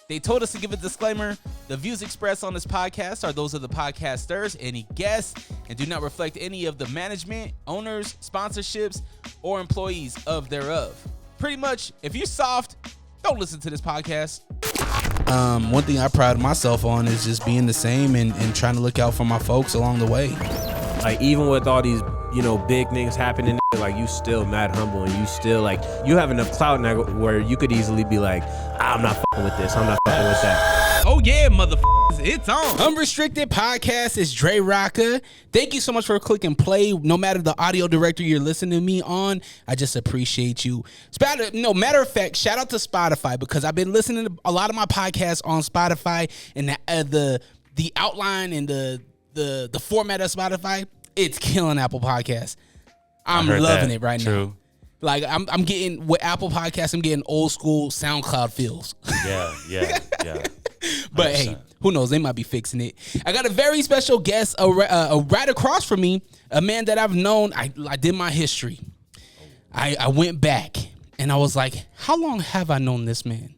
They told us to give a disclaimer. The views expressed on this podcast are those of the podcasters, any guests, and do not reflect any of the management, owners, sponsorships, or employees of thereof. Pretty much, if you're soft, don't listen to this podcast. One thing I pride myself on is just being the same and trying to look out for my folks along the way. Like, even with all these, big things happening, like, you still mad humble, and you still, like, you have enough clout now where you could easily be like, I'm not fucking with this, I'm not fucking with that. Oh yeah, motherfuckers, it's on. Unrestricted podcast is Drerawka. Thank you so much for clicking play. No matter the audio director you're listening to me on, I just appreciate you. Matter of fact, shout out to Spotify, because I've been listening to a lot of my podcasts on Spotify, and the outline and the format of Spotify, it's killing Apple Podcasts. I'm loving it right now. Like, I'm getting, with Apple Podcasts, I'm getting old school SoundCloud feels. Yeah. But hey, who knows? They might be fixing it. I got a very special guest right across from me, a man that I've known. I did my history. I went back and I was like, how long have I known this man?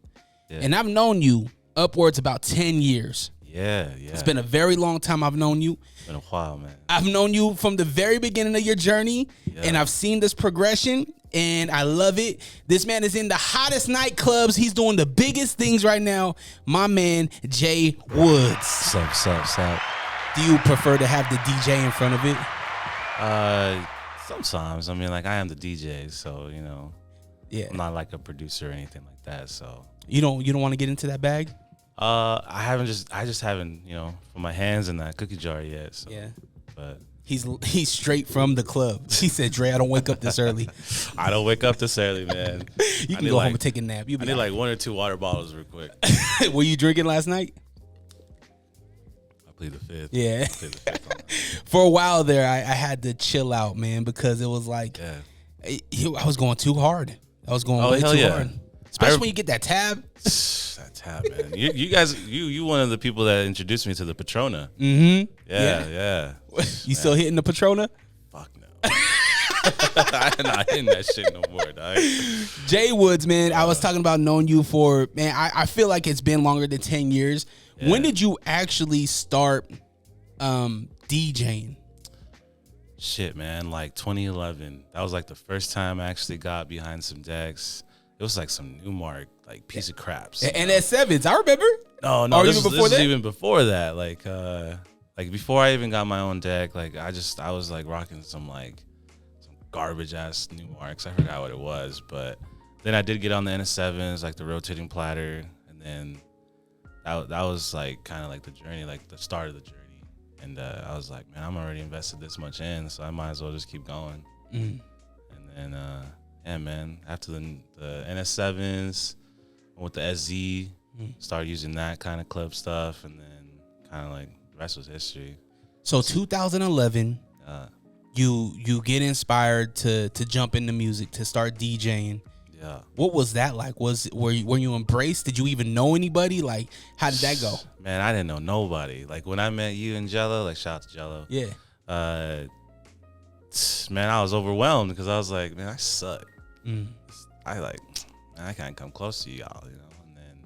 Yeah. And I've known you upwards about 10 years. Yeah. It's been a very long time I've known you. It's been a while, man. I've known you from the very beginning of your journey, and I've seen this progression, and I love it. This man is in the hottest nightclubs. He's doing the biggest things right now. My man, J-Woodz. Sup. Do you prefer to have the DJ in front of it? Sometimes. I mean, like, I am the DJ, so, Yeah. I'm not like a producer or anything like that, so. You don't want to get into that bag? I just haven't, put my hands in that cookie jar yet. So. Yeah. But he's straight from the club. He said, Dre, I don't wake up this early. I don't wake up this early, man. You can go home and take a nap. I need like 1 or 2 water bottles real quick. Were you drinking last night? I plead the fifth. Yeah. For a while there, I had to chill out, man, because it was like, I was going too hard. I was going way too hard. Especially when you get that tab. That tab, man. You guys, you one of the people that introduced me to the Patrona. Mm-hmm. Yeah. You still hitting the Patrona? Fuck no. I'm not hitting that shit no more, dog. J-Woodz, man, I was talking about knowing you for, man, I feel like it's been longer than 10 years. Yeah. When did you actually start DJing? Shit, man, like 2011. That was like the first time I actually got behind some decks. It was like some Newmark, like, piece of crap. And at Sevens, I remember. No. This was even before that. Like before I even got my own deck, like, I was like rocking some garbage ass Newmarks. I forgot what it was, but then I did get on the NS7s, like the rotating platter, and then that was like kind of like the journey, like the start of the journey. And I was like, man, I'm already invested this much in, so I might as well just keep going. And then. Yeah, man. After the NS7s, with the SZ, started using that kind of club stuff, and then kind of like the rest was history. So 2011, you get inspired to jump into music, to start DJing. Yeah. What was that like? Were you embraced? Did you even know anybody? Like, how did that go? Man, I didn't know nobody. Like, when I met you and Jello, like, shout out to Jello. Yeah. Man, I was overwhelmed because I was like, man, I suck. I can't come close to y'all, and then,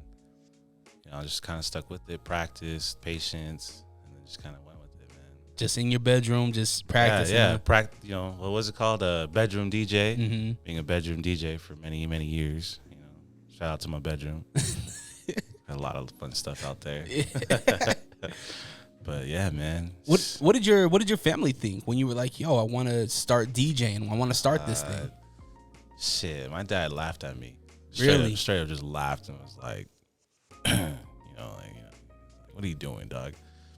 I just kind of stuck with it, practiced, patience, and then just kind of went with it, man. Just in your bedroom, just practicing. Yeah. What was it called? A bedroom DJ. Mm-hmm. Being a bedroom DJ for many, many years. Shout out to my bedroom. Got a lot of fun stuff out there. But yeah, man. What did your family think when you were like, yo, I want to start DJing, I want to start this thing? Shit, my dad laughed at me. Straight up just laughed and was like, what are you doing, dog?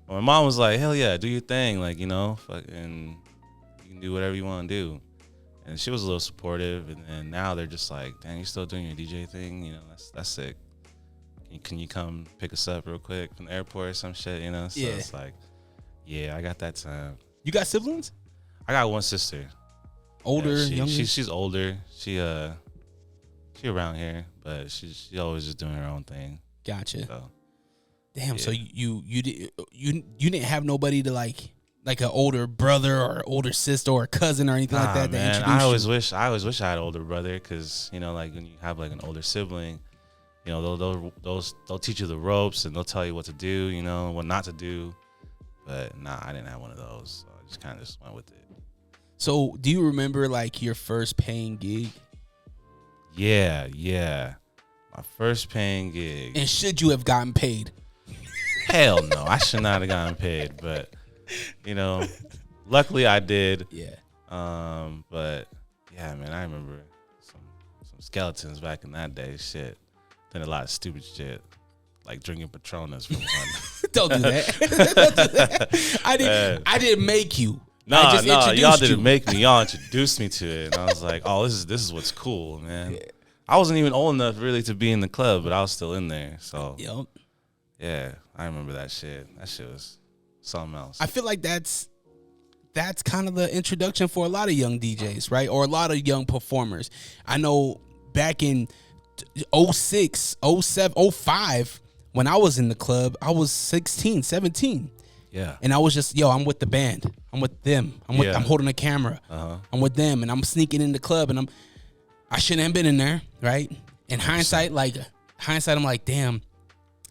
But my mom was like, hell yeah, do your thing. Like, fucking, you can do whatever you want to do. And she was a little supportive. And then now they're just like, dang, you still doing your DJ thing? That's sick. Can you come pick us up real quick from the airport or some shit, So it's like, yeah, I got that time. You got siblings? I got one sister. Older, younger? She's older. She around here, but she always just doing her own thing. Gotcha. So, damn. Yeah. So you didn't have nobody to like an older brother or older sister or cousin or anything like that. Man, I always wish I had an older brother, because like when you have like an older sibling, you know, they'll teach you the ropes and they'll tell you what to do, you know, what not to do. But nah, I didn't have one of those. So I just kind of just went with it. So do you remember like your first paying gig? Yeah. My first paying gig. And should you have gotten paid? Hell no, I should not have gotten paid. But, you know, luckily I did. Yeah. But yeah, man, I remember some skeletons back in that day. Shit, did a lot of stupid shit, like drinking Patronas for one. Don't do that. I didn't make you. No, y'all didn't make me. Y'all introduced me to it, and I was like, "Oh, this is what's cool, man." Yeah. I wasn't even old enough really to be in the club, but I was still in there. So, yep. Yeah, I remember that shit. That shit was something else. I feel like that's kind of the introduction for a lot of young DJs, right? Or a lot of young performers. I know back in 06, 07, 05, when I was in the club, I was 16, 17. Yeah. And I was just, I'm with the band. I'm with them. I'm holding a camera. Uh-huh. I'm with them, and I'm sneaking in the club, and I shouldn't have been in there, right? In hindsight, I'm like, damn,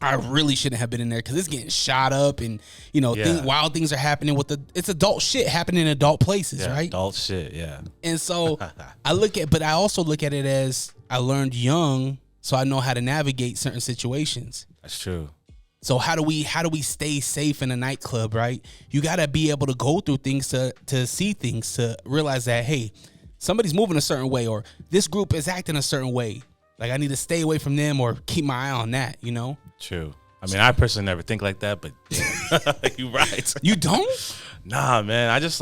I really shouldn't have been in there because it's getting shot up, and wild things are happening it's adult shit happening in adult places, right? Adult shit, yeah. And so but I also look at it as I learned young, so I know how to navigate certain situations. That's true. So how do we stay safe in a nightclub, right? You got to be able to go through things to see things, to realize that, hey, somebody's moving a certain way, or this group is acting a certain way. Like, I need to stay away from them or keep my eye on that, you know? True. I mean, I personally never think like that, but you're right. You don't? Nah, man. I just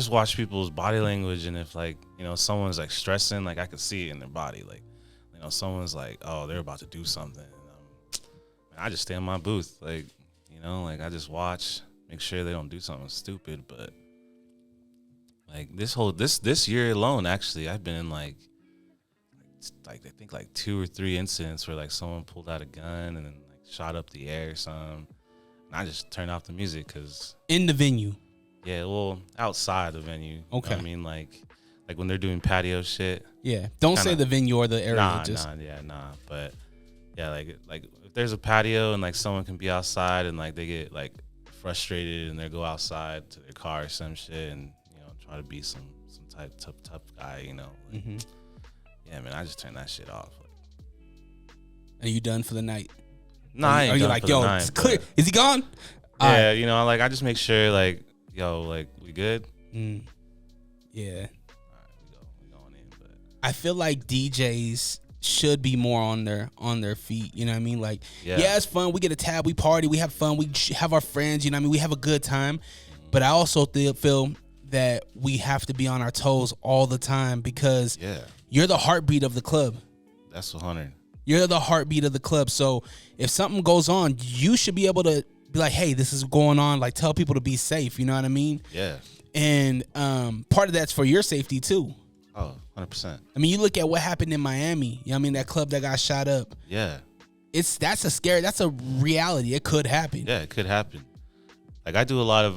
watch people's body language, and if someone's like stressing, like I could see it in their body. Like, someone's like, oh, they're about to do something. I just stay in my booth, like I just watch, make sure they don't do something stupid. But like this year alone, actually, I've been in like I think like 2 or 3 incidents where like someone pulled out a gun and then like shot up the air or something, and I just turned off the music because in the venue. Yeah, well, outside the venue. Okay, you know I mean like when they're doing patio shit. Yeah, don't say the venue or the area. Nah. But yeah, like if there's a patio and like someone can be outside and like they get like frustrated and they go outside to their car or some shit and try to be some type tough guy, Like, yeah, man, I just turn that shit off. Are you done for the night? Nah, I ain't are you done like, for the night, it's clear? Is he gone? Yeah, like I just make sure like, like we good. Yeah. All right, we going in. But I feel like DJs should be more on their feet, you know what I mean? Like, yeah, it's fun. We get a tab, we party, we have fun, we have our friends, you know what I mean? We have a good time. But I also feel that we have to be on our toes all the time because you're the heartbeat of the club. That's 100. You're the heartbeat of the club. So if something goes on, you should be able to be like, hey, this is going on. Like, tell people to be safe, you know what I mean? Yeah. And part of that's for your safety too. Oh, 100%. I mean, you look at what happened in Miami. You know what I mean? That club that got shot up. Yeah. That's a reality. It could happen. Yeah, it could happen. Like, I do a lot of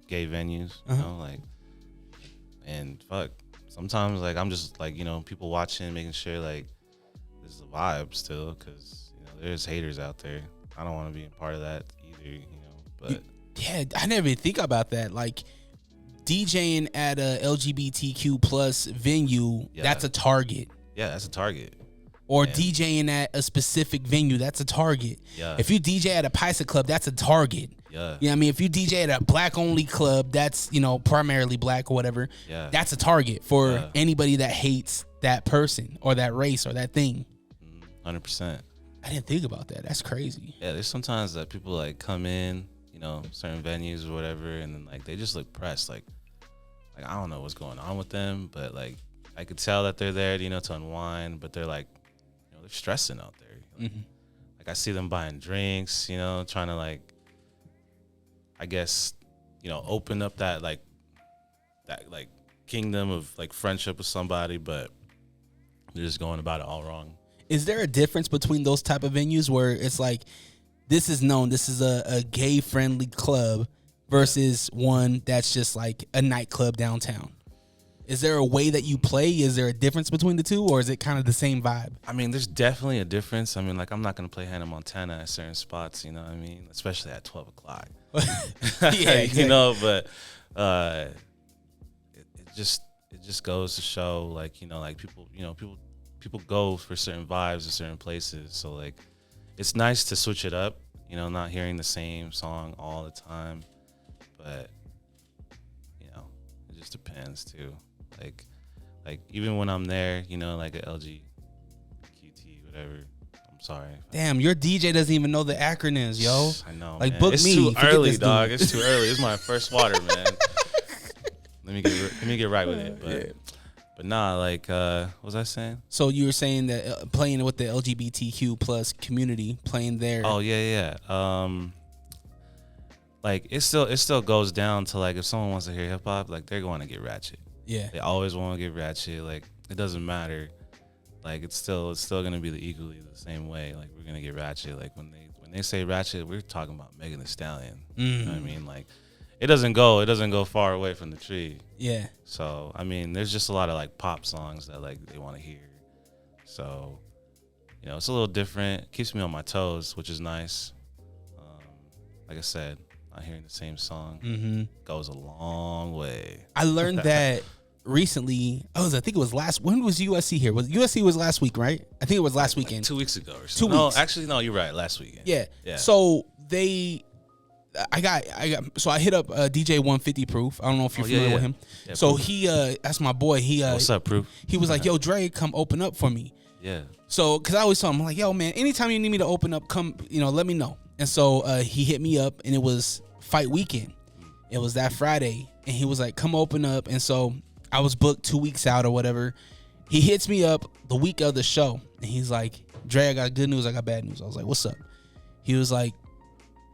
gay venues, like, and fuck, sometimes like I'm just like, people watching, making sure like this is a vibe still, because there's haters out there. I don't want to be a part of that either, but yeah, I never even think about that. Like, DJing at a LGBTQ plus venue, that's a target. Yeah, that's a target. Or DJing at a specific venue, that's a target. Yeah. If you DJ at a Paisa club, that's a target. Yeah. You know what I mean? If you DJ at a black only club, that's, primarily black or whatever, that's a target for anybody that hates that person or that race or that thing. 100%. I didn't think about that. That's crazy. Yeah, there's sometimes that people like come in, certain venues or whatever, and then like they just look pressed, like I don't know what's going on with them, but like I could tell that they're there, to unwind, but they're like, they're stressing out there. Like I see them buying drinks, trying to like, I guess, open up that kingdom of like friendship with somebody, but they're just going about it all wrong. Is there a difference between those type of venues where it's like, this is known, this is a gay friendly club versus one that's just like a nightclub downtown? Is there a way that you play? Is there a difference between the two, or is it kind of the same vibe? I mean, there's definitely a difference. I mean, like, I'm not going to play Hannah Montana at certain spots, you know what I mean? Especially at 12 o'clock. Yeah, exactly. You know, but it just goes to show, like, you know, like people go for certain vibes in certain places. So, like, it's nice to switch it up, you know, not hearing the same song all the time. But, you know, it just depends, too. Like even when I'm there, you know, like a LGQT, whatever. I'm sorry. Damn, your DJ doesn't even know the acronyms, yo. I know. Like, man. book it's me. too Forget early, this dog. dude. It's too early. It's my first water, man. Let me get right with it. But nah, like, what was I saying? So you were saying that playing with the LGBTQ plus community, playing there. Oh yeah. Like it still goes down to, like, if someone wants to hear hip hop, like, they're going to get ratchet. Yeah. They always want to get ratchet. Like, it doesn't matter. Like, it's still gonna be equally the same way. Like, we're gonna get ratchet. Like, when they say ratchet, we're talking about Megan Thee Stallion. You know what I mean? Like, it doesn't go far away from the tree. Yeah. So, I mean, there's just a lot of, like, pop songs that, like, they want to hear. So, you know, it's a little different. It keeps me on my toes, which is nice. Like I said, not hearing the same song goes a long way. I learned that recently. I think it was when was USC here? USC was last week, right? I think it was last weekend. 2 weeks ago or so. 2 weeks. No, actually, no, you're right. Last weekend. Yeah. So I hit up DJ 150 Proof. I don't know if you're familiar with him. Yeah, so Proof. He that's my boy. What's up, Proof? He was like, "Yo, Dre, come open up for me." Yeah. So, cause I always tell him, I'm like, "Yo, man, anytime you need me to open up, come, let me know." And so he hit me up, and it was fight weekend. It was that Friday, and he was like, "Come open up." And so I was booked 2 weeks out or whatever. He hits me up the week of the show, and he's like, "Dre, I got good news. I got bad news." I was like, "What's up?" He was like,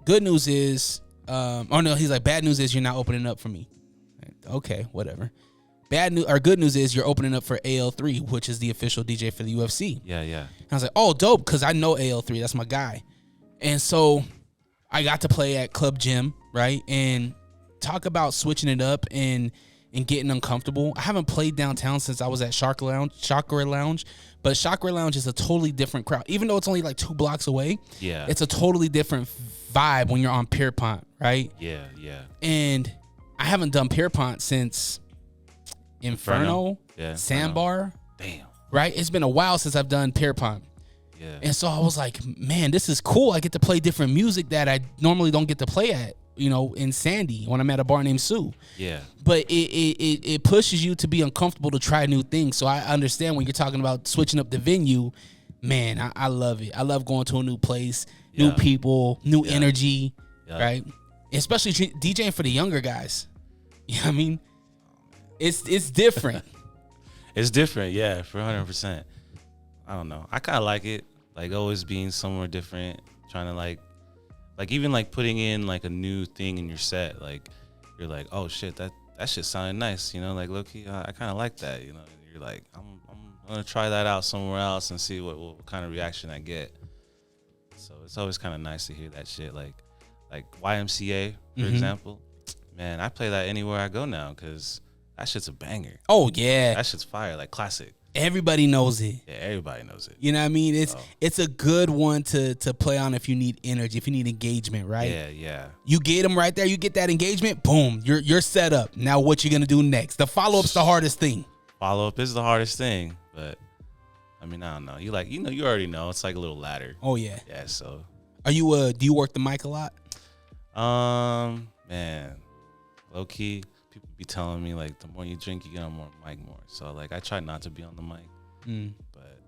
"Good news is, he's like, bad news is you're not opening up for me." Okay, whatever. Good news is you're opening up for AL3, which is the official DJ for the UFC. Yeah. And I was like, "Oh, dope," because I know AL3. That's my guy. And so I got to play at Club Gym, right? And talk about switching it up and getting uncomfortable. I haven't played downtown since I was at Chakra Lounge, but Chakra Lounge is a totally different crowd. Even though it's only like 2 blocks away, it's a totally different vibe when you're on Pierpont, right? Yeah. And I haven't done Pierpont since Inferno? Sandbar. Damn. Right? It's been a while since I've done Pierpont. Yeah. And so I was like, man, this is cool. I get to play different music that I normally don't get to play at, in Sandy when I'm at a bar named Sue. Yeah. But it pushes you to be uncomfortable to try new things. So I understand when you're talking about switching up the venue, man, I love it. I love going to a new place, new people, new energy, right? Especially DJing for the younger guys. You know what I mean? It's different. It's different, yeah, for 100%. I don't know. I kind of like it, like always being somewhere different, trying to like even like putting in like a new thing in your set. Like you're like, oh shit, that shit sounded nice, like low key, I kind of like that, And you're like, I'm gonna try that out somewhere else and see what kind of reaction I get. So it's always kind of nice to hear that shit, like YMCA for example. Man, I play that anywhere I go now because that shit's a banger. Oh yeah, that shit's fire, like classic. Everybody knows it. Yeah, everybody knows it. You know what I mean? It's a good one to play on if you need energy, if you need engagement, right? Yeah. You get them right there. You get that engagement. Boom. You're set up. Now what you gonna do next? The follow up's the hardest thing. Follow up is the hardest thing, but I mean I don't know. You you already know. It's like a little ladder. Oh yeah. Yeah. So. Are you do you work the mic a lot? Man, low key. People be telling me like the more you drink, you get on more mic more. So like I try not to be on the mic, but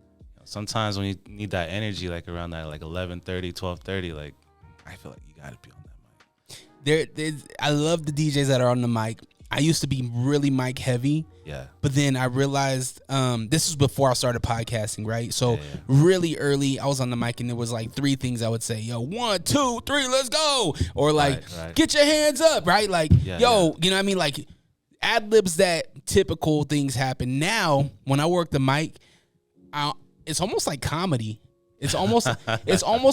sometimes when you need that energy, like around that like 11:30, 12:30, like I feel like you gotta be on that mic. I love the DJs that are on the mic. I used to be really mic heavy, but then I realized this was before I started podcasting, right? So really early, I was on the mic and there was like 3 things I would say, yo, 1, 2, 3, let's go, or like get your hands up, right? Like you know what I mean? Like ad libs, that typical things happen. Now when I work the mic, it's almost like comedy. It's almost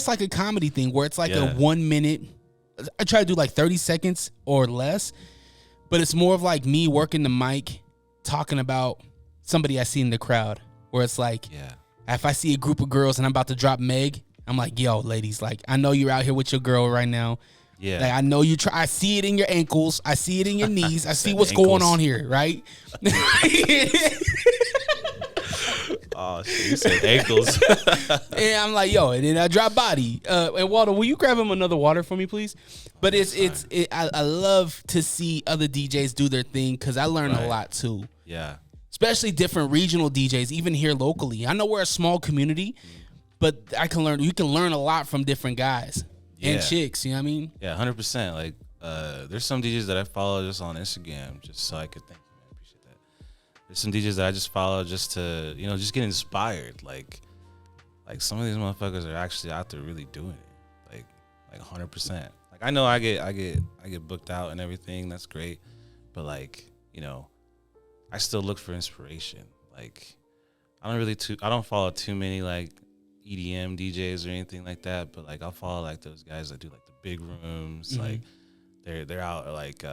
like a comedy thing where it's like a 1 minute. I try to do like 30 seconds or less. But it's more of like me working the mic talking about somebody I see in the crowd, where it's like, Yeah. if I see a group of girls and I'm about to drop Meg, I'm like, yo, ladies, like, I know you're out here with your girl right now. Yeah. Like, I know you try. I see it in your ankles. I see it in your knees. I see what's ankles. going on here, right? Oh, shit, you said ankles. And I'm like, yo, and then I drop body. And Walter, will you grab him another water for me, please? But I love to see other DJs do their thing because I learn a lot too. Yeah. Especially different regional DJs, even here locally. I know we're a small community, but you can learn a lot from different guys and chicks, you know what I mean? Yeah, 100%. Like, there's some DJs that I follow just on Instagram, just so I could thank you, man. I appreciate that. There's some DJs that I just follow just to, just get inspired. Like some of these motherfuckers are actually out there really doing it. Like 100%. Like, I know I get booked out and everything. That's great. But I still look for inspiration. Like, I don't follow too many like EDM DJs or anything like that, but like I'll follow like those guys that do like the big rooms. Mm-hmm. Like they're out like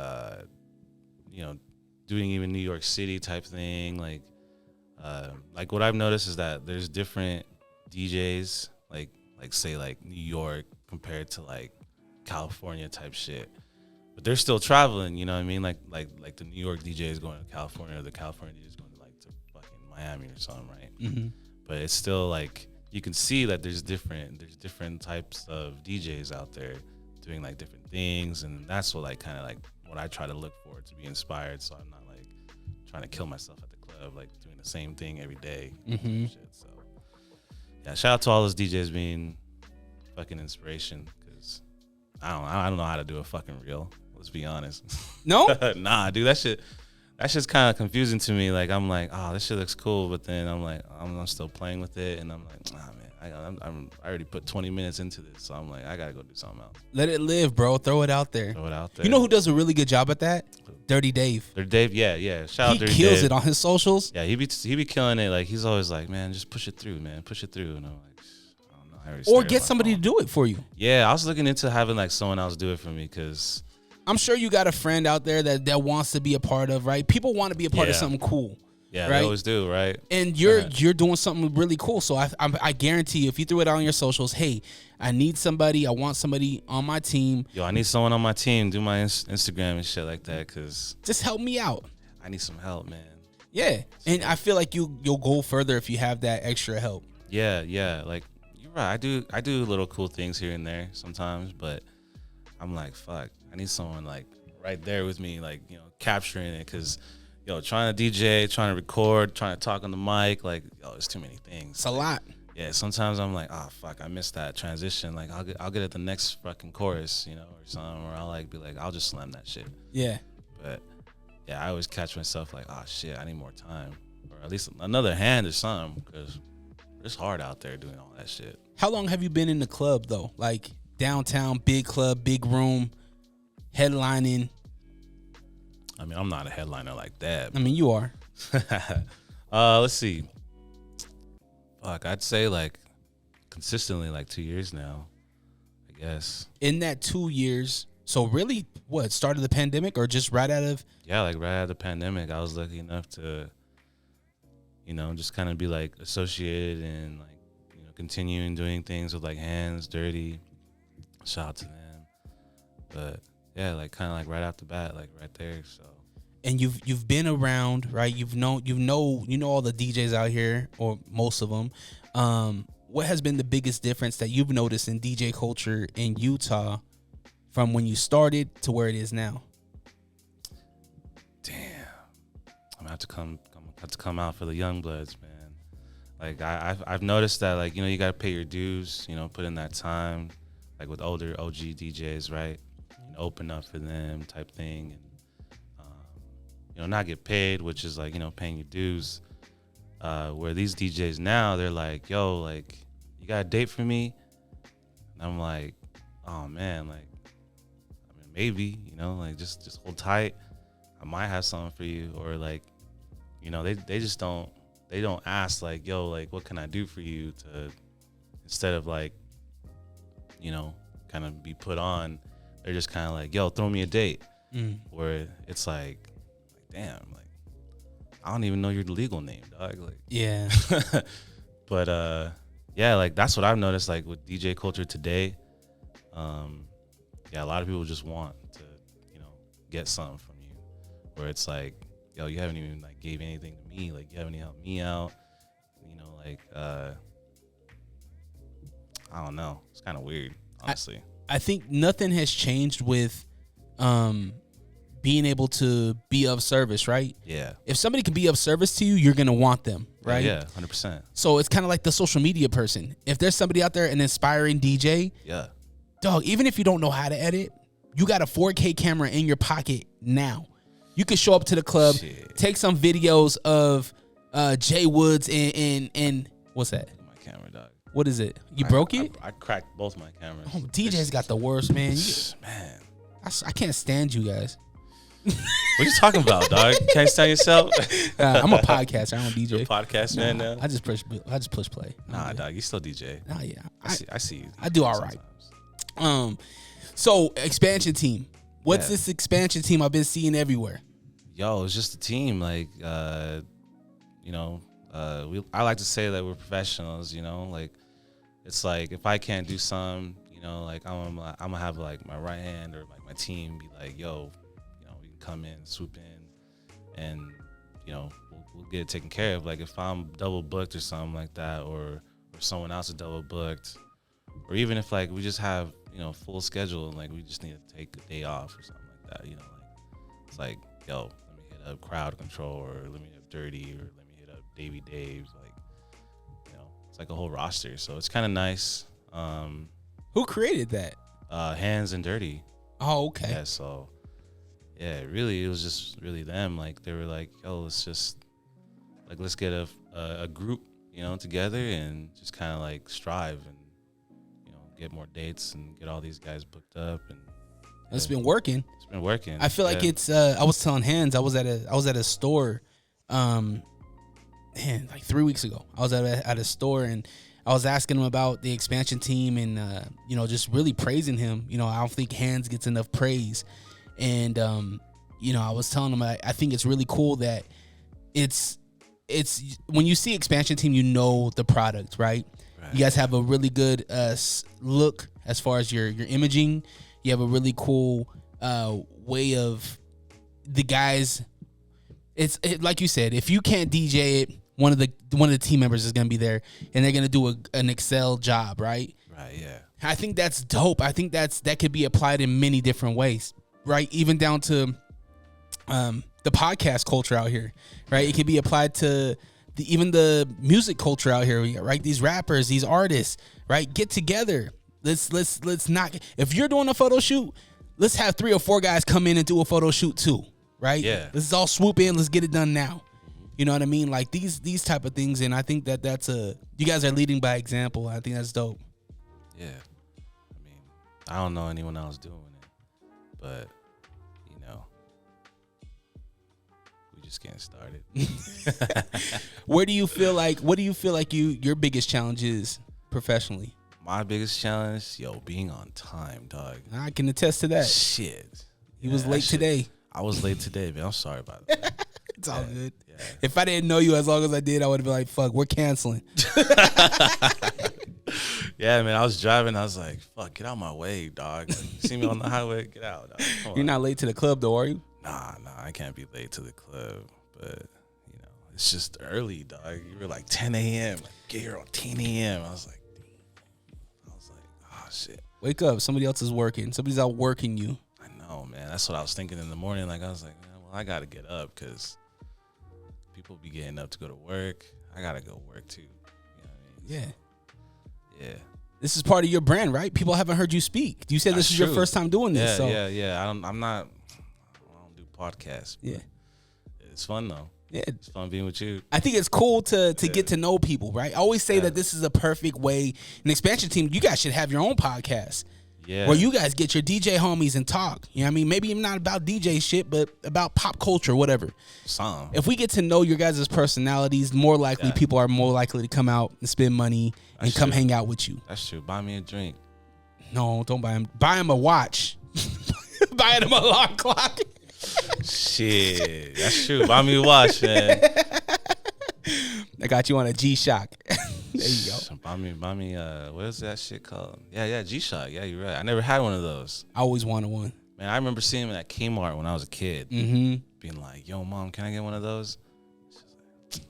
doing even New York City type thing. Like what I've noticed is that there's different DJs like say like New York compared to like California type shit. But they're still traveling, you know what I mean? Like the New York DJ is going to California, or the California DJ is going to like to fucking Miami or something, right? Mm-hmm. But it's still like you can see that there's different types of DJs out there doing like different things, and that's what like kind of like what I try to look for to be inspired. So I'm not like trying to kill myself at the club, like doing the same thing every day. Mm-hmm. Shit. So yeah, shout out to all those DJs being fucking inspiration, because I don't know how to do a fucking reel. Let's be honest. No? Nah, dude, that shit's kind of confusing to me. Like, I'm like, oh, this shit looks cool, but then I'm like, I'm still playing with it, and I'm like, nah, man, I already put 20 minutes into this, so I'm like, I gotta go do something else. Let it live, bro. Throw it out there. You know who does a really good job at that? Dirty Dave. Dirty Dave, yeah. Shout out Dirty Dave. He kills it on his socials. Yeah, he be killing it. Like, he's always like, man, just push it through, man, push it through. And I'm like, I don't know. Or get somebody to do it for you. Yeah, I was looking into having like someone else do it for me, because I'm sure you got a friend out there that wants to be a part of, right? People want to be a part of something cool. Yeah, right? They always do, right? And you're doing something really cool. So I guarantee you, if you threw it out on your socials, hey, I want somebody on my team. Yo, I need someone on my team, do my Instagram and shit like that, because just help me out. I need some help, man. Yeah, and I feel like you'll go further if you have that extra help. Yeah. Like, you're right. I do little cool things here and there sometimes, but I'm like, fuck, I need someone like right there with me, like, capturing it, because trying to DJ, trying to record, trying to talk on the mic, like, it's too many things. It's a lot. Yeah, sometimes I'm like, oh fuck, I missed that transition. Like, I'll get at the next fucking chorus, or something, or I'll like be like, I'll just slam that shit. Yeah. But yeah, I always catch myself like, oh shit, I need more time, or at least another hand or something, because it's hard out there doing all that shit. How long have you been in the club though? Like downtown, big club, big room, headlining? I mean, I'm not a headliner like that. I mean, you are. Let's see. Fuck, I'd say like consistently like 2 years now, I guess. In that 2 years, so really, what, started the pandemic or just right out of? Yeah, like right out of the pandemic, I was lucky enough to, just kind of be like associated and like, continuing doing things with like Hands, Dirty. Shout out to them. But yeah, like kind of like right off the bat, like right there. So. And you've been around, right? You know all the DJs out here, or most of them. What has been the biggest difference that you've noticed in DJ culture in Utah from when you started to where it is now? Damn, I'm gonna have to come out for the young bloods, man. Like I've noticed that, like, you gotta pay your dues, put in that time, like with older OG DJs, right? Open up for them type thing, and not get paid, which is like, paying your dues. Where these DJs now, they're like, yo, like, you got a date for me? And I'm like, oh man, like, I mean, maybe, like just hold tight. I might have something for you. Or like, they just don't ask like, yo, like, what can I do for you, to, instead of like, kind of be put on, they're just kind of like, yo, throw me a date. Where it's like, damn, like, I don't even know your legal name, dog. Like, yeah. But yeah, like that's what I've noticed. Like with DJ culture today, yeah, a lot of people just want to, get something from you. Where it's like, yo, you haven't even like gave anything to me. Like you haven't even helped me out. Like I don't know. It's kind of weird, honestly. I think nothing has changed with being able to be of service, right? Yeah. If somebody can be of service to you, you're going to want them, right? Yeah, 100%. So it's kind of like the social media person. If there's somebody out there, an inspiring DJ, yeah, dog, even if you don't know how to edit, you got a 4K camera in your pocket now. You can show up to the club, take some videos of J-Woodz and what's that? My camera, dog. What is it? You broke it? I cracked both my cameras. Oh, DJ's got the worst, man. Man. I can't stand you guys. What you talking about, dog? Can't stand yourself? I'm a podcaster. I don't DJ. You're a podcast man now? I just push play. Nah, dog. You still DJ. Nah, yeah. I see you. I do all right. So expansion team. What's this expansion team I've been seeing everywhere? Yo, it's just a team. Like, I like to say that we're professionals. Like, it's like if I can't do some, like I'm gonna have like my right hand or like my team be like, yo, we can come in, swoop in, and we'll get it taken care of. Like if I'm double booked or something like that, or someone else is double booked, or even if like we just have full schedule and like we just need to take a day off or something like that. Like it's like, yo, let me hit up Crowd Control, or let me hit up Dirty, or let me hit up Davey Dave's. Like, it's like a whole roster, so it's kind of nice. Who created that? Hands and Dirty. Oh, okay. Yeah, so yeah, really, it was just really them. Like they were like, yo, let's get a group, together and just kind of like strive and get more dates and get all these guys booked up. And it's been working. It's been working. I feel like it's. I was telling Hands, I was at a store, like 3 weeks ago. I was at a store and I was asking him about the expansion team and just really praising him. I don't think Hands gets enough praise, and I was telling him I think it's really cool that it's when you see expansion team, the product, right? You guys have a really good look as far as your imaging. You have a really cool way of the guys. It's like you said, if you can't DJ it, one of the team members is gonna be there, and they're gonna do an excel job, right? Right. Yeah. I think that's dope. I think that could be applied in many different ways, right? Even down to the podcast culture out here, right? It could be applied to even the music culture out here, right? These rappers, these artists, right? Get together. Let's not. If you're doing a photo shoot, let's have 3 or 4 guys come in and do a photo shoot too, right? Yeah. Let's all swoop in. Let's get it done now. You know what I mean? Like these type of things, and I think that's you guys are leading by example. I think that's dope. Yeah. I mean, I don't know anyone else doing it, but we just getting started. What do you feel like your biggest challenge is professionally? My biggest challenge, being on time, dog. I can attest to that. Shit. He was late today. I was late today, man. I'm sorry about that. It's all good. Yeah. If I didn't know you as long as I did, I would have been like, fuck, we're canceling. Yeah, man. I was driving. I was like, fuck, get out my way, dog. Like, you see me on the highway? Get out, dog. You're not late to the club, though, are you? Nah, I can't be late to the club. But, it's just early, dog. You were like 10 a.m. Like, get here on 10 a.m. I was like, oh, shit. Wake up. Somebody else is working. Somebody's out working you. I know, man. That's what I was thinking in the morning. Like, I was like, man, well, I got to get up because people be getting up to go to work. I got to go work, too. You know what I mean? Yeah. Yeah. This is part of your brand, right? People haven't heard you speak. You said this is your first time doing this. Yeah. I don't do podcasts. Yeah. It's fun, though. Yeah, it's fun being with you. I think it's cool to get to know people, right? I always say that this is a perfect way. An expansion team, you guys should have your own podcast. Yeah. Where you guys get your DJ homies and talk. You know what I mean? Maybe even not about DJ shit, but about pop culture, whatever. If we get to know your guys' personalities, more likely people are more likely to come out and spend money and come hang out with you. That's true. Buy me a drink. No, don't buy him. Buy him a watch. Buy him a alarm clock. Shit, that's true. Buy me a watch, man. I got you on a G-Shock. There you go. Buy me. What is that shit called? Yeah, G-Shock. Yeah, you're right. I never had one of those. I always wanted one. Man, I remember seeing them at Kmart when I was a kid. Mm-hmm. Being like, "Yo, mom, can I get one of those?" She's like,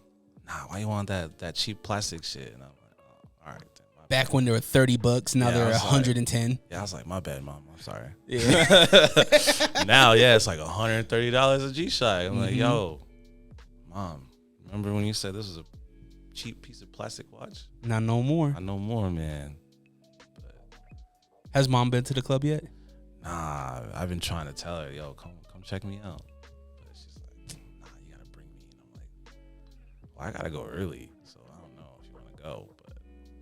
"Nah, why you want that cheap plastic shit?" And I'm like, "Oh, all right." Then, back when they were $30, now they're 110. Like, yeah, I was like, "My bad, mom. I'm sorry." Yeah. Now, yeah, it's like $130 a G-Shock. I'm like, "Yo, mom, remember when you said this was a cheap piece of plastic watch?" Not no more. I know more, man. Has mom been to the club yet? Nah, I've been trying to tell her, "Yo, come check me out." But she's like, "Nah, you gotta bring me." And I'm like, "Well, I gotta go early, so I don't know if you want to go." But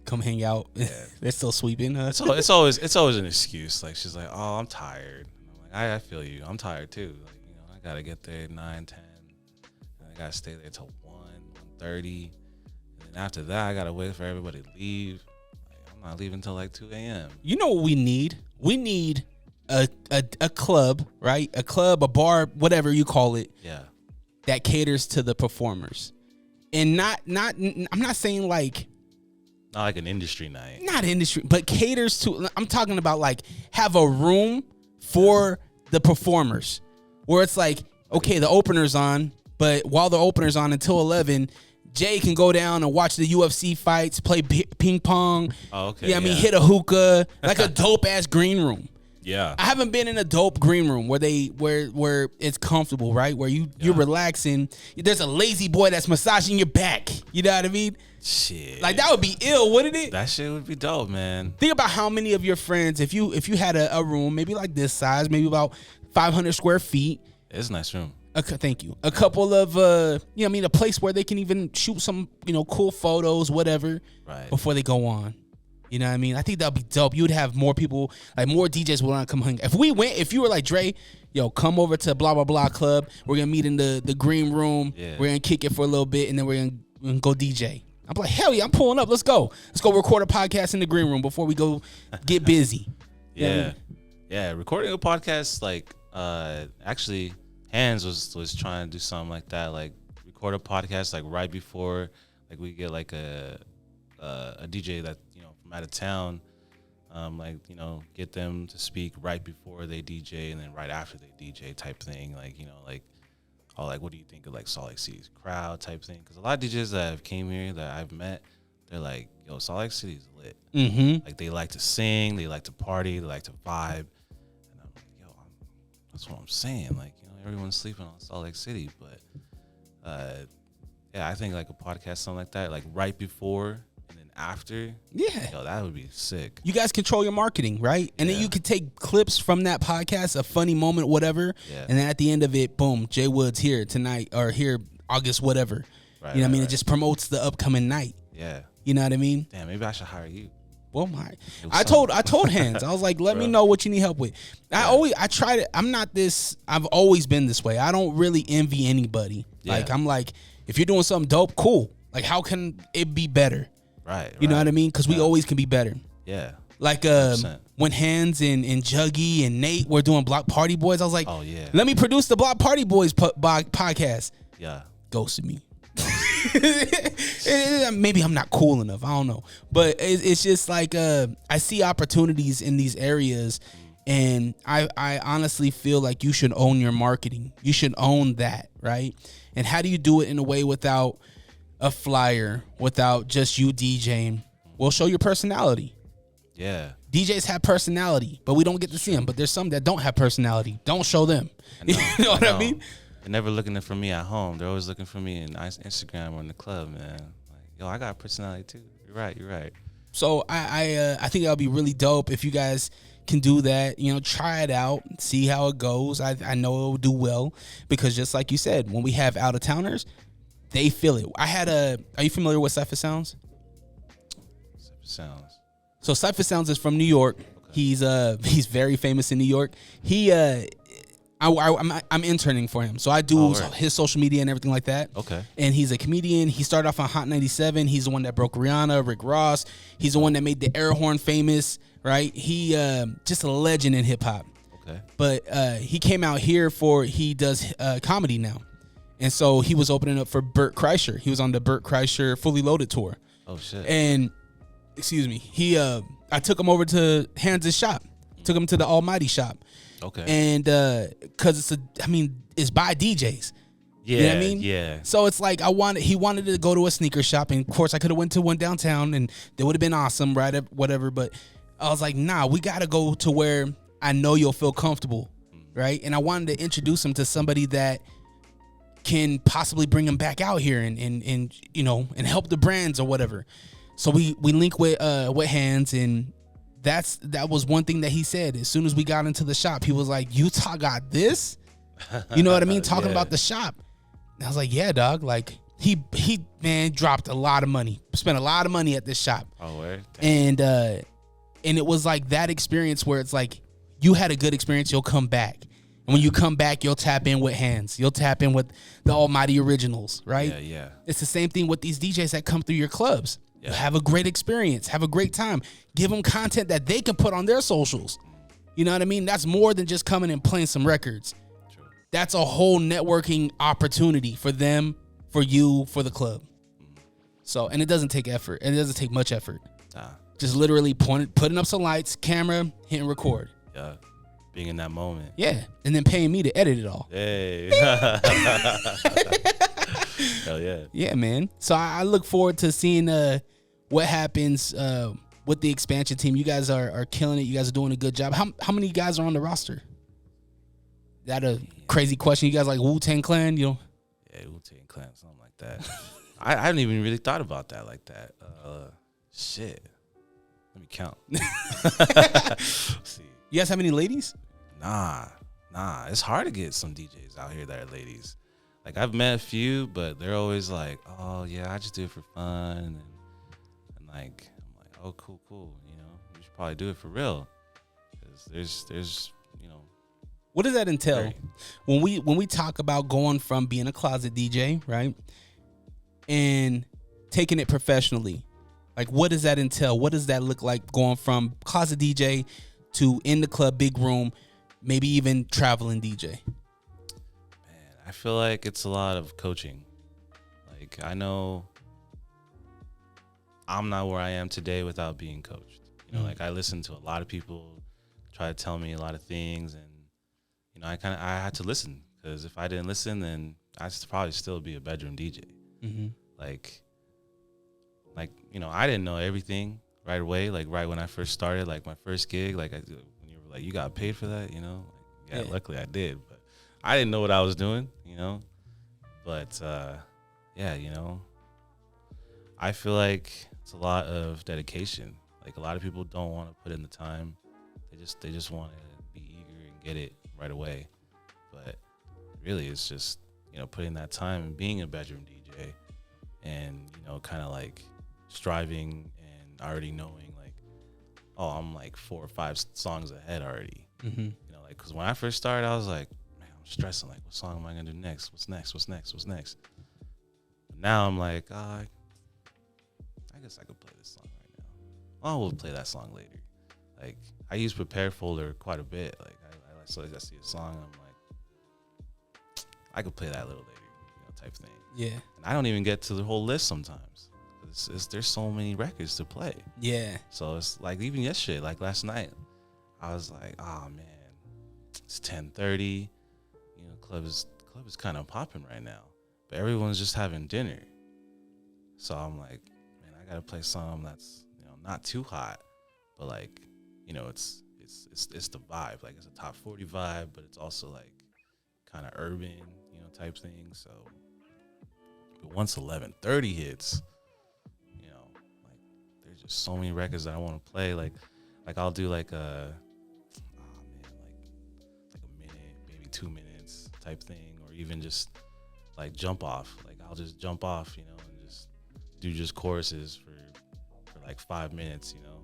come hang out. Yeah. They're still sweeping. Huh? It's always an excuse. Like she's like, "Oh, I'm tired." And I'm like, I feel you. I'm tired too. Like, I gotta get there at 9, 10, and I gotta stay there till 1:30. And then after that, I gotta wait for everybody to leave. Like, I'm not leaving till like 2 a.m. You know what we need? We need a club, right? A club, a bar, whatever you call it. Yeah. That caters to the performers. And I'm not saying like not like an industry night. Not industry, but caters to, I'm talking about like have a room for the performers where it's like, okay, the opener's on, but while the opener's on until 11, Jay can go down and watch the UFC fights, play ping pong. Oh, okay. Yeah, I mean, hit a hookah, like a dope ass green room. Yeah. I haven't been in a dope green room where it's comfortable, right? Where you're relaxing. There's a lazy boy that's massaging your back. You know what I mean? Shit. Like that would be ill, wouldn't it? That shit would be dope, man. Think about how many of your friends, if you had a room, maybe like this size, maybe about 500 square feet. It's a nice room. Thank you. A couple of, a place where they can even shoot some, cool photos, whatever, right, before they go on. You know what I mean? I think that'd be dope. You would have more people, like more DJs would want to come hang. If you were like, Dre, yo, come over to blah, blah, blah club. We're going to meet in the green room. Yeah. We're going to kick it for a little bit, and then we're going to go DJ. I'm like, hell yeah, I'm pulling up. Let's go. Let's go record a podcast in the green room before we go get busy. Yeah. You know what I mean? Yeah. Recording a podcast, like, actually, Hands was trying to do something like that, like record a podcast, like right before, like we get like a DJ that, from out of town, get them to speak right before they DJ and then right after they DJ type thing, like, what do you think of like Salt Lake City's crowd type thing? Because a lot of DJs that have came here that I've met, they're like, yo, Salt Lake City's lit. Mm-hmm. Like they like to sing, they like to party, they like to vibe, and I'm like, yo, that's what I'm saying, like. Everyone's sleeping on Salt Lake City, but I think like a podcast, something like that, like right before and then after. Yeah, yo, that would be sick. You guys control your marketing, right? And then you could take clips from that podcast, a funny moment, whatever. Yeah. And then at the end of it, boom, J-Woodz here tonight or here August, whatever. Right, you know what I mean? Right. It just promotes the upcoming night. Yeah. You know what I mean? Damn, maybe I should hire you. Well, I told Hands, I was like, let me know what you need help with. I try to, I've always been this way. I don't really envy anybody. Yeah. Like, I'm like, if you're doing something dope, cool. Like, how can it be better? Right. You know what I mean? Because we always can be better. Yeah. Like, when Hands and Juggy and Nate were doing Block Party Boys, I was like, oh, yeah. Let me produce the Block Party Boys podcast. Yeah. Ghosted me. Maybe I'm not cool enough. I don't know, but it's just like I see opportunities in these areas, and I honestly feel like you should own your marketing. You should own that, right? And how do you do it in a way without a flyer, without just you DJing? Well, show your personality. Yeah, DJs have personality, but we don't get to see them. But there's some that don't have personality. Don't show them. You know what I mean? They're never looking for me at home. They're always looking for me in Instagram or in the club, man. Like, yo, I got a personality too. You're right. So I think that'll be really dope if you guys can do that. Try it out, see how it goes. I know it'll do well because just like you said, when we have out of towners, they feel it. Are you familiar with Cypher Sounds? Cypher Sounds. So Cypher Sounds is from New York. Okay. He's very famous in New York. I'm interning for him, so I do his social media and everything like that. Okay. And he's a comedian. He started off on Hot 97. He's the one that broke Rihanna, Rick Ross. He's the one that made the air horn famous, right? He just a legend in hip hop. Okay. But he came out here he does comedy now. And so he was opening up for Bert Kreischer. He was on the Bert Kreischer Fully Loaded tour. Oh shit. And excuse me, I took him over to Hans' shop. Took him to the Almighty shop. Okay. And cuz it's by DJs. Yeah. You know what I mean? Yeah. So it's like he wanted to go to a sneaker shop, and of course I could have went to one downtown and they would have been awesome, right? Whatever, but I was like, nah, we got to go to where I know you'll feel comfortable, right? And I wanted to introduce him to somebody that can possibly bring him back out here and you know, and help the brands or whatever. So we link with Hans, and that was one thing that he said. As soon as we got into the shop, he was like, Utah got this? You know what I mean? Talking about the shop. And I was like, yeah, dog. Like he dropped a lot of money, spent a lot of money at this shop. Oh, where? And it was like that experience where it's like, you had a good experience, you'll come back. And when you come back, you'll tap in with Hans. You'll tap in with the Almighty Originals, right? Yeah, yeah. It's the same thing with these DJs that come through your clubs. Yeah. Have a great experience. Have a great time. Give them content that they can put on their socials. You know what I mean? That's more than just coming and playing some records. True. That's a whole networking opportunity for them, for you, for the club. So, and it doesn't take effort. It doesn't take much effort. Just literally putting up some lights, camera, hitting record. Yeah. Being in that moment. Yeah. And then paying me to edit it all. Hey. Hell yeah. Yeah, man. So I look forward to seeing what happens with the expansion team. You guys are killing it. You guys are doing a good job. How many guys are on the roster? That a crazy question. You guys like Wu-Tang Clan, you know? Yeah, Wu-Tang Clan, something like that. I haven't even really thought about that like that. Shit. Let me count. See. You guys have any ladies? Nah. It's hard to get some DJs out here that are ladies. Like, I've met a few, but they're always like, oh, yeah, I just do it for fun. And like, I'm like, oh, cool. You know, you should probably do it for real. Because there's, you know. What does that entail? When we talk about going from being a closet DJ, right, and taking it professionally, like, what does that entail? What does that look like going from closet DJ to in the club, big room, maybe even traveling DJ? Man, I feel like it's a lot of coaching. Like, I know I'm not where I am today without being coached. You know, like, I listen to a lot of people try to tell me a lot of things, and you know, I had to listen, because if I didn't listen, then I'd probably still be a bedroom DJ. Mm-hmm. Like, you know, I didn't know everything right away. Like, right when I first started, like my first gig, like when you were like, you got paid for that, you know? Like, yeah, luckily I did, but I didn't know what I was doing, you know? But yeah, you know, I feel like it's a lot of dedication. Like, a lot of people don't want to put in the time. They just want to be eager and get it right away. But really, it's just, you know, putting that time and being a bedroom DJ, and, you know, kind of like striving and already knowing, like, oh, I'm like 4 or 5 songs ahead already. Mm-hmm. You know, like, because when I first started, I was like, man, I'm stressing. Like, what song am I gonna do next? What's next? But now I'm like, I guess I could play this song right now. Oh, we'll play that song later. Like, I use Prepare Folder quite a bit. Like, so I see a song, and I'm like, I could play that a little later, you know, type thing. Yeah. And I don't even get to the whole list sometimes. There's so many records to play. Yeah. So it's like, even yesterday, like last night, I was like, oh man, it's 10:30. You know, club is kind of popping right now, but everyone's just having dinner. So I'm like, man, I gotta play something that's, you know, not too hot, but like, you know, it's the vibe. Like, it's a top 40 vibe, but it's also like kind of urban, you know, type thing. So once 11:30 hits, you know, like, there's just so many records that I want to play. Like I'll do like a minute, maybe 2 minutes type thing, or even just like jump off. Like, I'll just jump off, you know, and just do just choruses for like 5 minutes, you know.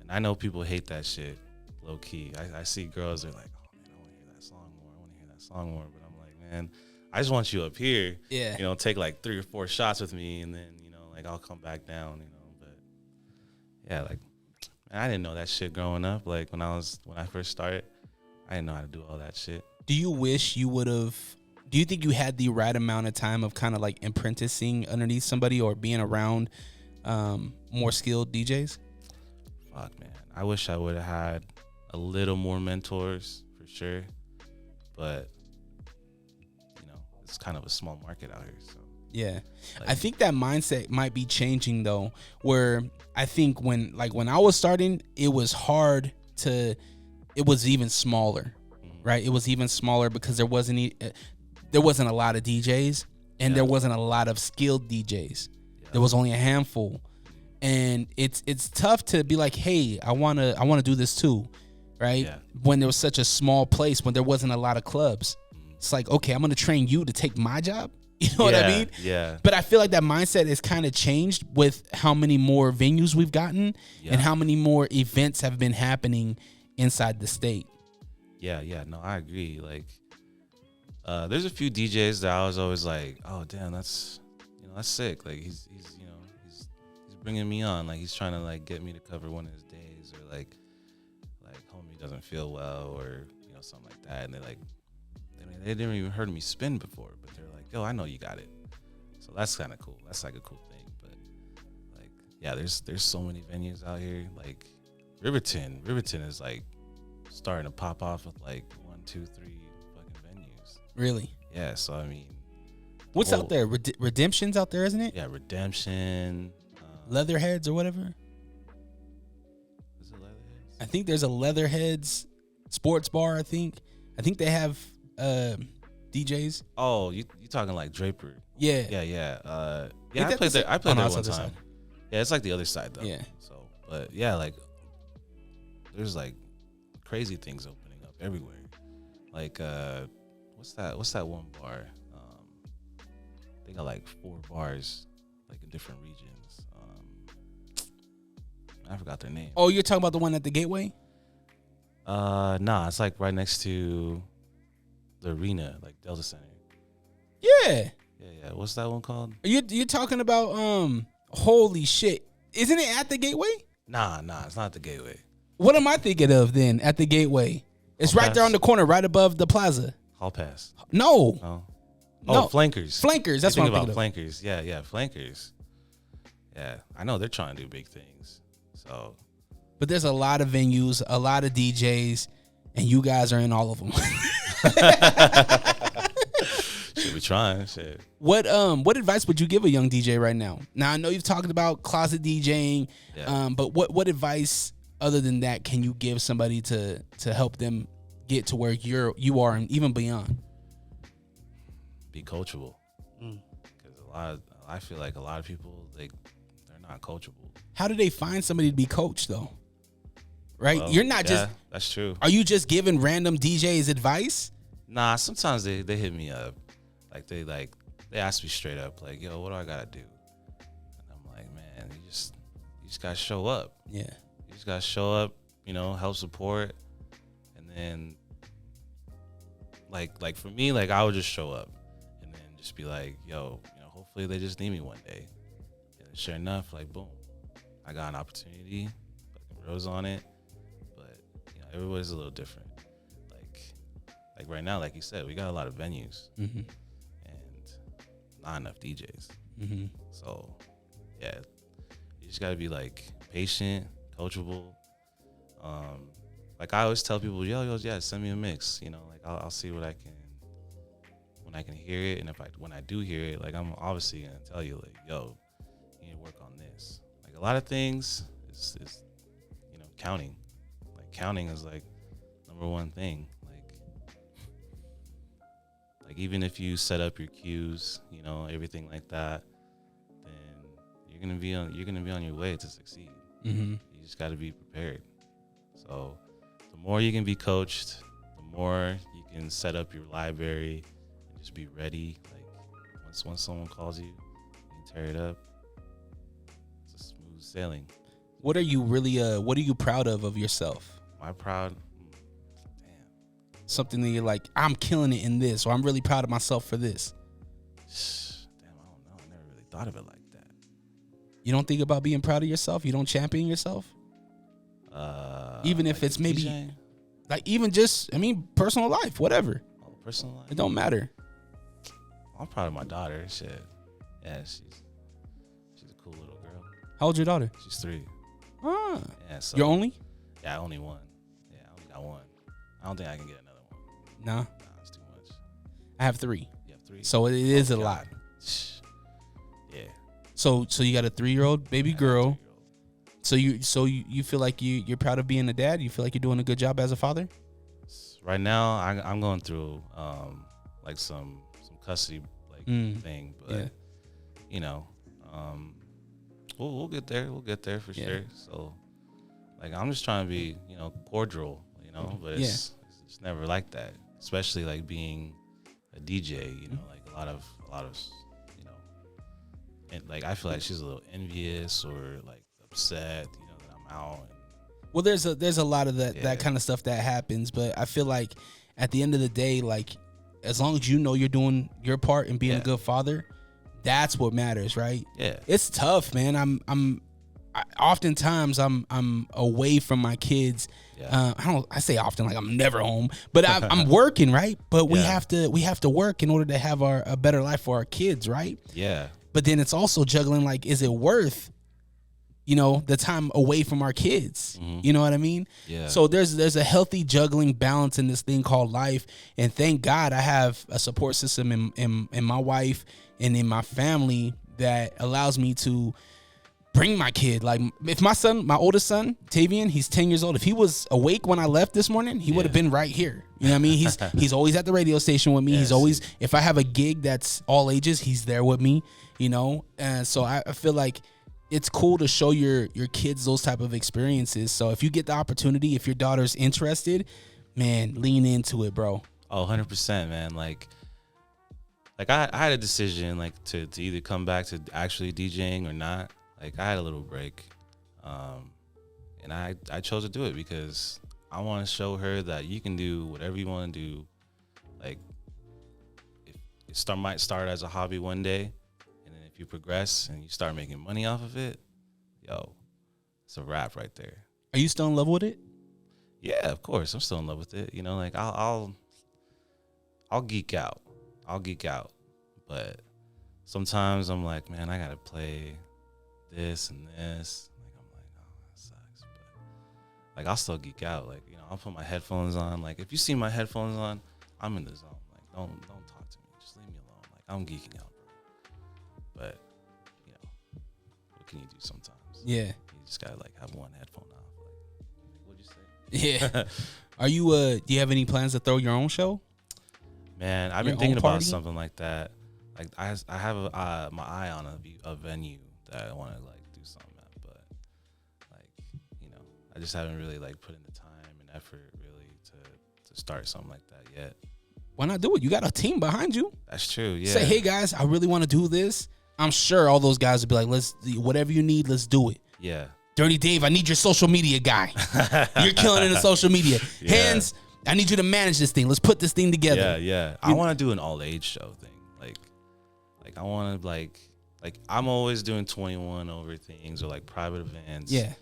And I know people hate that shit, low key. I see girls, they're like, oh man, I want to hear that song more. But I'm like, man, I just want you up here. Yeah. You know, take like 3 or 4 shots with me, and then, you know, like, I'll come back down, you know. But yeah, like, man, I didn't know that shit growing up. Like, when I first started, I didn't know how to do all that shit. Do you wish you would have? Do you think you had the right amount of time of kind of like apprenticing underneath somebody or being around more skilled DJs? Fuck, man. I wish I would have had a little more mentors for sure, but you know, it's kind of a small market out here, so. Yeah. Like, I think that mindset might be changing though, where I think when I was starting, it was hard to, it was even smaller, right? It was even smaller because there wasn't a lot of DJs and there wasn't a lot of skilled DJs. Yeah. There was only a handful. And it's tough to be like, hey, I wanna do this too, right? Yeah. When there was such a small place, when there wasn't a lot of clubs. It's like, okay, I'm gonna train you to take my job. You know what I mean? Yeah. But I feel like that mindset has kind of changed with how many more venues we've gotten and how many more events have been happening inside the state. Yeah. No, I agree. Like, there's a few DJs that I was always like, oh damn, that's sick. Like he's bringing me on. Like he's trying to like get me to cover one of his days, or like homie doesn't feel well, or something like that. And they didn't even heard me spin before, but they're like, yo, I know you got it. So that's kind of cool. That's like a cool thing. But like, yeah, there's so many venues out here. Like Riveting is like starting to pop off with like 1, 2, 3 fucking venues. Really? Yeah. So I mean, what's out there? Redemption's out there, isn't it? Yeah, Redemption. Leatherheads or whatever. Is it Leatherheads? I think there's a Leatherheads sports bar. I think they have DJs. Oh, you talking like Draper? Yeah. Yeah. I played there. I played there one time. Side. Yeah, it's like the other side though. Yeah. So, but yeah, like there's like crazy things opening up everywhere. Like what's that one bar? They got like 4 bars, like in different regions. I forgot their name. Oh, you're talking about the one at the Gateway? Nah, it's like right next to the arena, like Delta Center. Yeah. Yeah. What's that one called? You're talking about holy shit. Isn't it at the Gateway? Nah, it's not the Gateway. What am I thinking of then at the Gateway? It's Hall right Pass? there on the corner, right above the plaza. Hall Pass. No. Oh. No. Oh, Flankers. Flankers, that's what I'm thinking about. Flankers. Yeah, Flankers. Yeah, I know they're trying to do big things. So, but there's a lot of venues, a lot of DJs, and you guys are in all of them. Should be trying. Shit. What advice would you give a young DJ right now? Now I know you've talked about closet DJing, but what advice other than that can you give somebody to help them get to where you are and even beyond? Be coachable, because I feel like a lot of people they're not coachable. How do they find somebody to be coached though? Right, well, you're not just. That's true. Are you just giving random DJs advice? Nah, sometimes they hit me up, like they ask me straight up, like, yo, what do I gotta do? And I'm like, man, you just gotta show up. Yeah, you just gotta show up, help support, and then like for me, like I would just show up. Just be like, yo, hopefully they just need me one day. And sure enough, like, boom, I got an opportunity, fucking rose on it. But everybody's a little different. Like right now, like you said, we got a lot of venues and not enough DJs. So yeah, you just gotta be like patient, coachable. Like I always tell people, yo, send me a mix. Like I'll see what I can. I can hear it, and when I do hear it, like I'm obviously gonna tell you, like, yo, you need to work on this. Like a lot of things is counting. Like counting is like number one thing. Like even if you set up your cues, everything like that, then you're gonna be on your way to succeed. You just got to be prepared. So the more you can be coached, the more you can set up your library. Just be ready. Like once someone calls you, you tear it up. It's a smooth sailing. What are you really? What are you proud of yourself? Am I proud? Something that you're like, I'm killing it in this, or I'm really proud of myself for this. Damn, I don't know. I never really thought of it like that. You don't think about being proud of yourself? You don't champion yourself? Even if like it's maybe. DJing? Like even just, personal life, whatever. Oh, personal life? It don't matter. I'm proud of my daughter. Shit. Yeah, she's a cool little girl. How old's your daughter? She's 3. Ah. Yeah, so You're only? Yeah, only one. Yeah, I only got one. I don't think I can get another one. Nah. Nah, it's too much. I have 3. You have 3? So it is a lot. Yeah. So you got a 3-year-old baby girl. So you feel like you're proud of being a dad? You feel like you're doing a good job as a father? Right now, I'm going through like some custody thing, but you know, we'll get there. We'll get there for sure. So like I'm just trying to be cordial, but it's never like that. Especially like being a DJ, like a lot of and like I feel like she's a little envious or like upset, that I'm out. Well, there's a lot of that kind of stuff that happens, but I feel like at the end of the day, like as long as you're doing your part and being a good father, that's what matters, right? Yeah, it's tough, man. Oftentimes I'm away from my kids. I say often like I'm never home, but I'm working, right? But we have to work in order to have a better life for our kids, right? Yeah. But then it's also juggling, like, is it worth, the time away from our kids? Mm-hmm. You know what I mean? Yeah. So there's a healthy juggling balance in this thing called life. And thank God I have a support system in my wife and in my family that allows me to bring my kid. Like if my oldest son, Tavian, he's 10 years old. If he was awake when I left this morning, he would have been right here. You know what I mean? He's always at the radio station with me. Yes. He's always, if I have a gig that's all ages, he's there with me, And so I feel like it's cool to show your kids those type of experiences. So if you get the opportunity, if your daughter's interested, man, lean into it, bro. Oh, 100%, man. Like I had a decision like to either come back to actually DJing or not. Like I had a little break, and I chose to do it because I want to show her that you can do whatever you want to do. Like it might start as a hobby one day, and then if you progress and you start making money off of it, it's a wrap right there. Are you still in love with it? Yeah, of course. I'm still in love with it. Like I'll geek out. But sometimes I'm like, man, I gotta play this and this. Like I'm like, oh, that sucks. But like I'll still geek out. Like, I'll put my headphones on. Like if you see my headphones on, I'm in the zone. Like don't talk to me. Just leave me alone. Like I'm geeking out, bro. But what can you do sometimes? Yeah. You just gotta like have one headphone off. Like what'd you say? Yeah. Are you do you have any plans to throw your own show? Man, I've been thinking about something like that. Like I have my eye on a venue that I want to like do something at, but like I just haven't really like put in the time and effort really to start something like that yet. Why not do it? You got a team behind you. That's true. Yeah. Say, hey guys, I really want to do this. I'm sure all those guys would be like, let's whatever you need, let's do it. Yeah. Dirty Dave, I need your social media guy. You're killing in the social media. Yeah. Hands, I need you to manage this thing. Let's put this thing together. Yeah. I want to do an all age show thing. Like I want to like I'm always doing 21 over things or like private events. Yeah.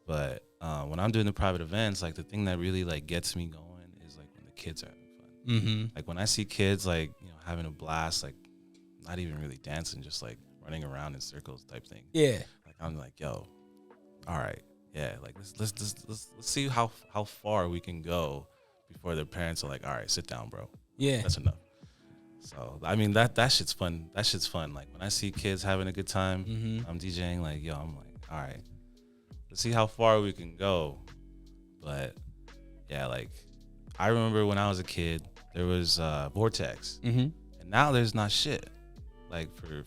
But when I'm doing the private events, like the thing that really like gets me going is like when the kids are having fun. Mm-hmm. Like when I see kids like having a blast, like not even really dancing, just like running around in circles type thing. Yeah. Like I'm like, yo, all right, yeah. Like let's see how far we can go before their parents are like, all right, sit down, bro. Yeah. That's enough. So I mean that shit's fun. That shit's fun. Like when I see kids having a good time, I'm DJing. Like I'm like, all right, let's see how far we can go. But yeah, like I remember when I was a kid, there was Vortex, and now there's not shit. Like for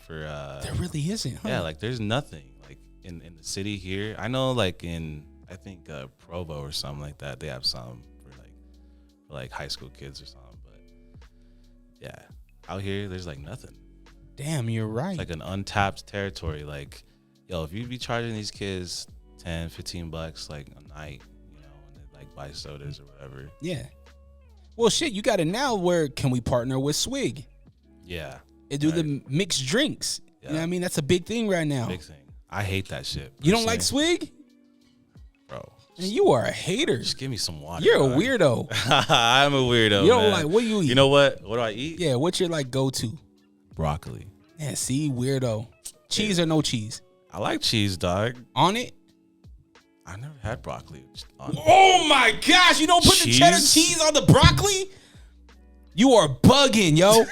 there really isn't. Huh? Yeah, like there's nothing like in the city here. I know like in I think Provo or something like that, they have some for like high school kids or something. But yeah. Out here, there's like nothing. Damn, you're right. It's like an untapped territory. Like, yo, if you be charging these kids $10, $15 like a night, and they like buy sodas or whatever. Yeah. Well, shit, you got it now. Where can we partner with Swig? Yeah. And do the mixed drinks. Yeah. You know what I mean? That's a big thing right now. Big thing. I hate that shit. You don't like Swig? Bro. You are a hater. Just give me some water. You're a weirdo. I'm a weirdo. You don't man. like, what do you eat? You know what? What do I eat? Yeah, what's your like go-to? Broccoli. Yeah, see, weirdo. Cheese or no cheese? I like cheese, dog. On it? I never had broccoli. Oh my gosh, you don't put the cheddar cheese on the broccoli? You are bugging, yo.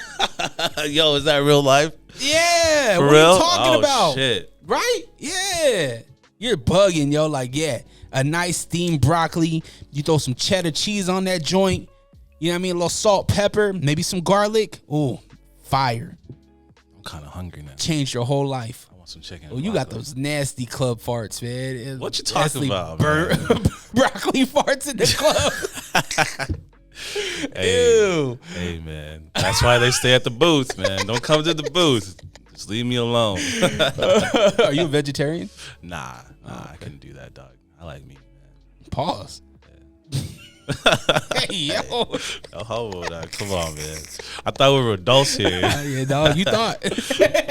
Yo, is that real life? Yeah. For what real? are you talking about? Shit. Right? Yeah. You're bugging, yo. Like, yeah, a nice steamed broccoli. You throw some cheddar cheese on that joint. You know what I mean? A little salt, pepper, maybe some garlic. Ooh, fire. I'm kind of hungry now. Changed your whole life. I want some chicken. Oh, you got those nasty club farts, man. What you talking about, broccoli farts in the club. Ew. Hey, man. That's why they stay at the booth, man. Don't come to the booth. Just leave me alone. Are you a vegetarian? Nah, I couldn't do that, dog. I like meat, man. Pause. Hey, yo. No homo, dog. Come on, man. I thought we were adults here. Yeah, dog. You thought.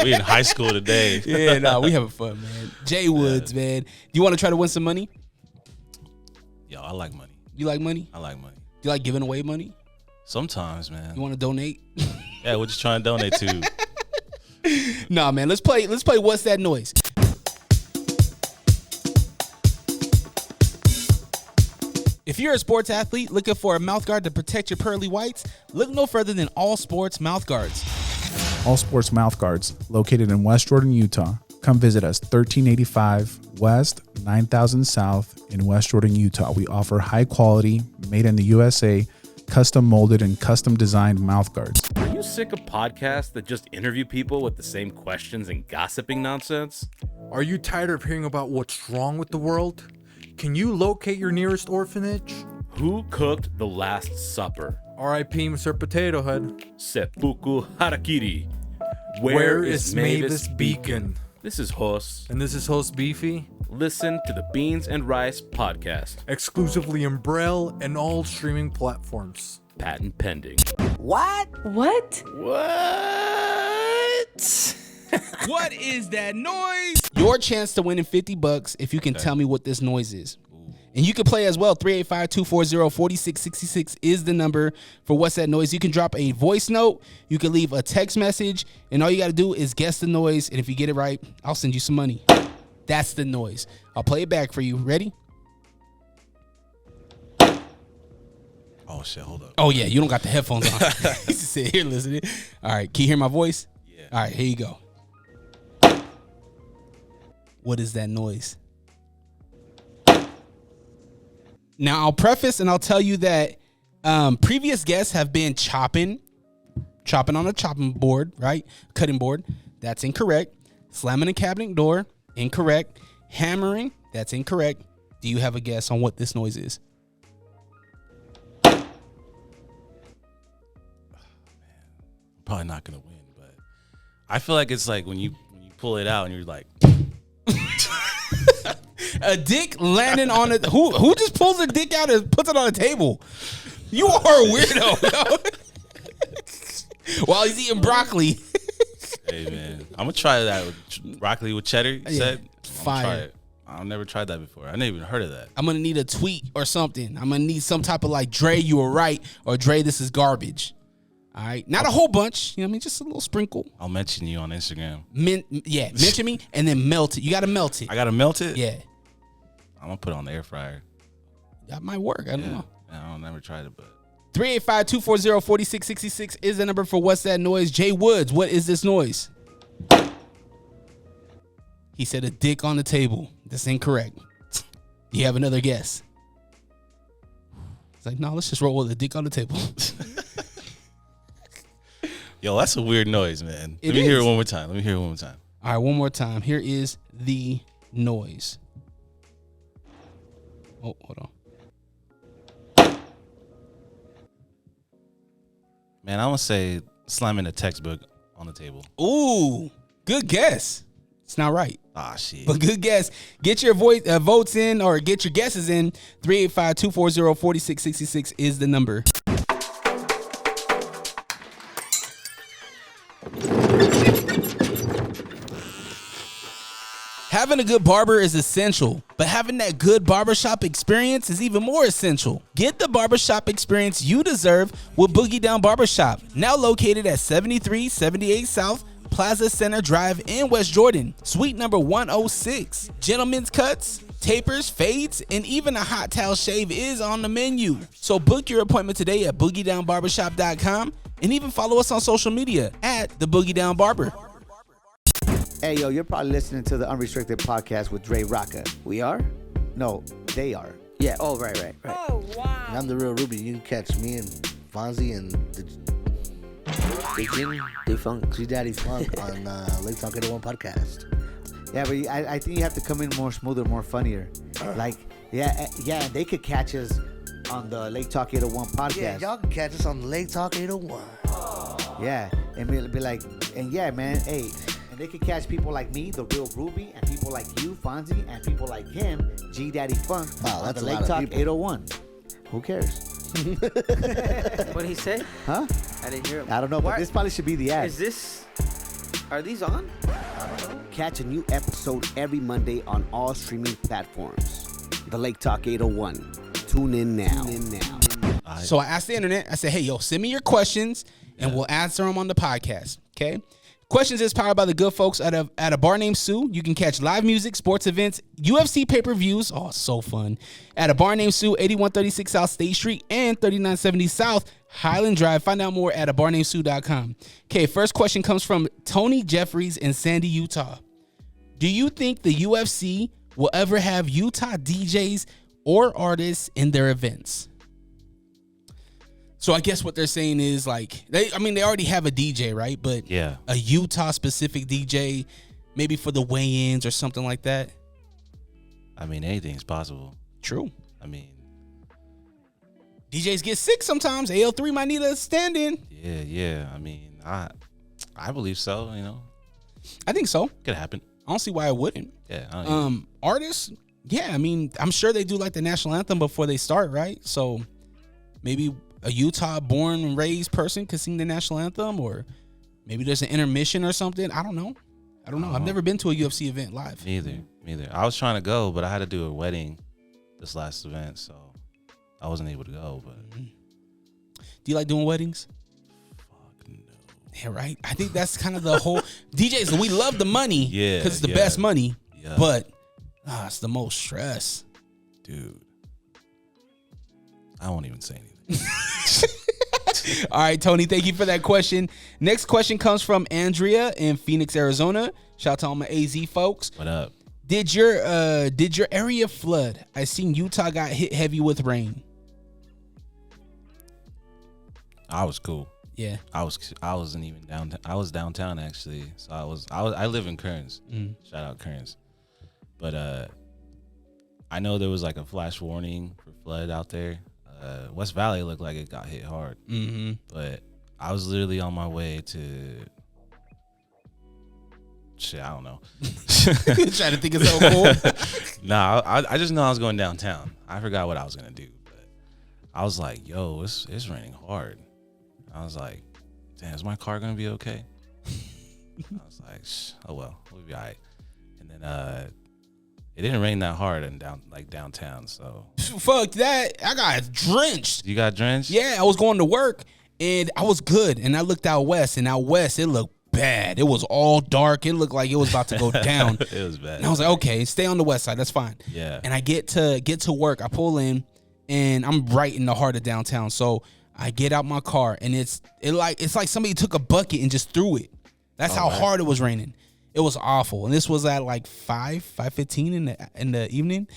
We in high school today. Yeah, nah, we having fun, man. J-Woodz, man. Do you want to try to win some money? Yo, I like money. You like money? I like money. Do you like giving away money? Sometimes, man. You want to donate? Yeah, we're just trying to donate to. Nah, man. Let's play What's That Noise? If you're a sports athlete looking for a mouthguard to protect your pearly whites, look no further than All Sports Mouthguards. All Sports Mouthguards, located in West Jordan, Utah. Come visit us 1385 West, 9000 South in West Jordan, Utah. We offer high quality, made in the USA, custom molded and custom designed mouthguards. Are you sick of podcasts that just interview people with the same questions and gossiping nonsense? Are you tired of hearing about what's wrong with the world? Can you locate your nearest orphanage? Who cooked the Last Supper? R.I.P. Mr. Potato Head. Seppuku Harakiri. Where is Mavis Beacon? This is Hos. And this is host Beefy. Listen to the Beans and Rice podcast. Exclusively in Braille and all streaming platforms. Patent pending. What? What is that noise? Your chance to win in $50 if you can tell me what this noise is. And you can play as well. 385-240-4666 is the number for What's That Noise. You can drop a voice note. You can leave a text message. And all you got to do is guess the noise. And if you get it right, I'll send you some money. That's the noise. I'll play it back for you. Ready? Oh, shit. Hold up. Oh, yeah. You don't got the headphones on. You just sit here listening. All right. Can you hear my voice? Yeah. All right. Here you go. What is that noise? Now, I'll preface and I'll tell you that previous guests have been chopping on a chopping board, right? Cutting board. That's incorrect. Slamming a cabinet door. Incorrect. Hammering. That's incorrect. Do you have a guess on what this noise is? Probably not going to win, but I feel like it's like when you pull it out and you're like... A dick landing on it. Who just pulls a dick out and puts it on a table? You are a weirdo, yo. While he's eating broccoli. Hey, man. I'm going to try that with broccoli with cheddar, you said? Fire. Try it. I've never tried that before. I never even heard of that. I'm going to need a tweet or something. I'm going to need some type of like, Dre, you were right, or Dre, this is garbage. All right. Not a whole bunch. You know what I mean? Just a little sprinkle. I'll mention you on Instagram. Mention me and then melt it. You got to melt it. I got to melt it? Yeah. I'm going to put it on the air fryer. That might work. I don't know. I don't never tried it, but 385-240-4666 is the number for What's That Noise. J-Woodz, what is this noise? He said a dick on the table. That's incorrect. Do you have another guess? It's like, no, let's just roll with a dick on the table. Yo, that's a weird noise, man. Let me hear it one more time. All right, one more time. Here is the noise. Oh, hold on. Man, I'm going to say slamming a textbook on the table. Ooh, good guess. It's not right. Ah, shit. But good guess. Get your votes in or get your guesses in. 385-240-4666 is the number. Having a good barber is essential, but having that good barbershop experience is even more essential. Get the barbershop experience you deserve with Boogie Down Barbershop, now located at 7378 South Plaza Center Drive in West Jordan, suite number 106. Gentlemen's cuts, tapers, fades, and even a hot towel shave is on the menu. So book your appointment today at boogiedownbarbershop.com and even follow us on social media at the Boogie Down Barber. Hey, yo, you're probably listening to the Unrestricted podcast with Drerawka. We are? No, they are. Yeah. Oh, right. Oh, wow. And I'm the real Ruby. You can catch me and Fonzie and the Big Jimmy, G Daddy Funk on Lake Talk 801 podcast. Yeah, but I think you have to come in more smoother, more funnier. Like, yeah, they could catch us on the Lake Talk 801 podcast. Yeah, y'all can catch us on Lake Talk 801. Yeah, and be like, and yeah, man, hey. They could catch people like me, the real Ruby, and people like you, Fonzie, and people like him, G Daddy Funk, on the Lake Talk 801. Who cares? What did he say? Huh? I didn't hear him. I don't know, but this probably should be the ad. Are these on? Catch a new episode every Monday on all streaming platforms. The Lake Talk 801. Tune in now. So I asked the internet, I said, hey, yo, send me your questions and we'll answer them on the podcast, okay? Questions is powered by the good folks at a bar named Sue. You can catch live music, sports events, UFC pay-per-views. Oh, so fun. At a bar named Sue, 8136 South State Street and 3970 South Highland Drive. Find out more at abarnamedSue.com. Okay, first question comes from Tony Jeffries in Sandy, Utah. Do you think the UFC will ever have Utah DJs or artists in their events? So I guess what they're saying is like they already have a DJ, right? But yeah, a Utah specific DJ, maybe for the weigh-ins or something like that. I mean, anything's possible. True. I mean, DJs get sick sometimes. AL3 might need a stand-in. Yeah. I mean, I believe so. You know, I think so. Could happen. I don't see why it wouldn't. Yeah. Artists. Yeah, I mean, I'm sure they do like the national anthem before they start, right? So maybe a Utah born and raised person could sing the national anthem, or maybe there's an intermission or something. I don't know. I've never been to a UFC event live. Me either. I was trying to go, but I had to do a wedding this last event, so I wasn't able to go. But do you like doing weddings? Fuck no. Yeah, right. I think that's kind of the whole DJs. We love the money, yeah, because it's the best money. Yeah. But it's the most stress, dude. I won't even say anything. All right, Tony, thank you for that question. Next question comes from Andrea in Phoenix, Arizona. Shout out to all my AZ folks. What up? Did your area flood? I seen Utah got hit heavy with rain. I was cool. Yeah. I wasn't even downtown. I was downtown actually. So I live in Kearns. Shout out Kearns. But I know there was like a flash warning for flood out there. West Valley looked like it got hit hard. Mm-hmm. But I was literally on my way to shit, I don't know. Trying to think of something cool. Nah, I just know I was going downtown. I forgot what I was gonna do, but I was like, yo, it's raining hard. I was like, damn, is my car gonna be okay? I was like, oh well, we'll be all right. And then it didn't rain that hard in downtown, so fuck that. I got drenched. You got drenched? Yeah, I was going to work and I was good, and I looked out west, and out west it looked bad. It was all dark. It looked like it was about to go down. It was bad. And I was like, okay, stay on the west side. That's fine. Yeah. And I get to work. I pull in, and I'm right in the heart of downtown. So I get out my car, and it's like somebody took a bucket and just threw it. That's how hard it was raining. It was awful. And this was at like 5:15 in the evening.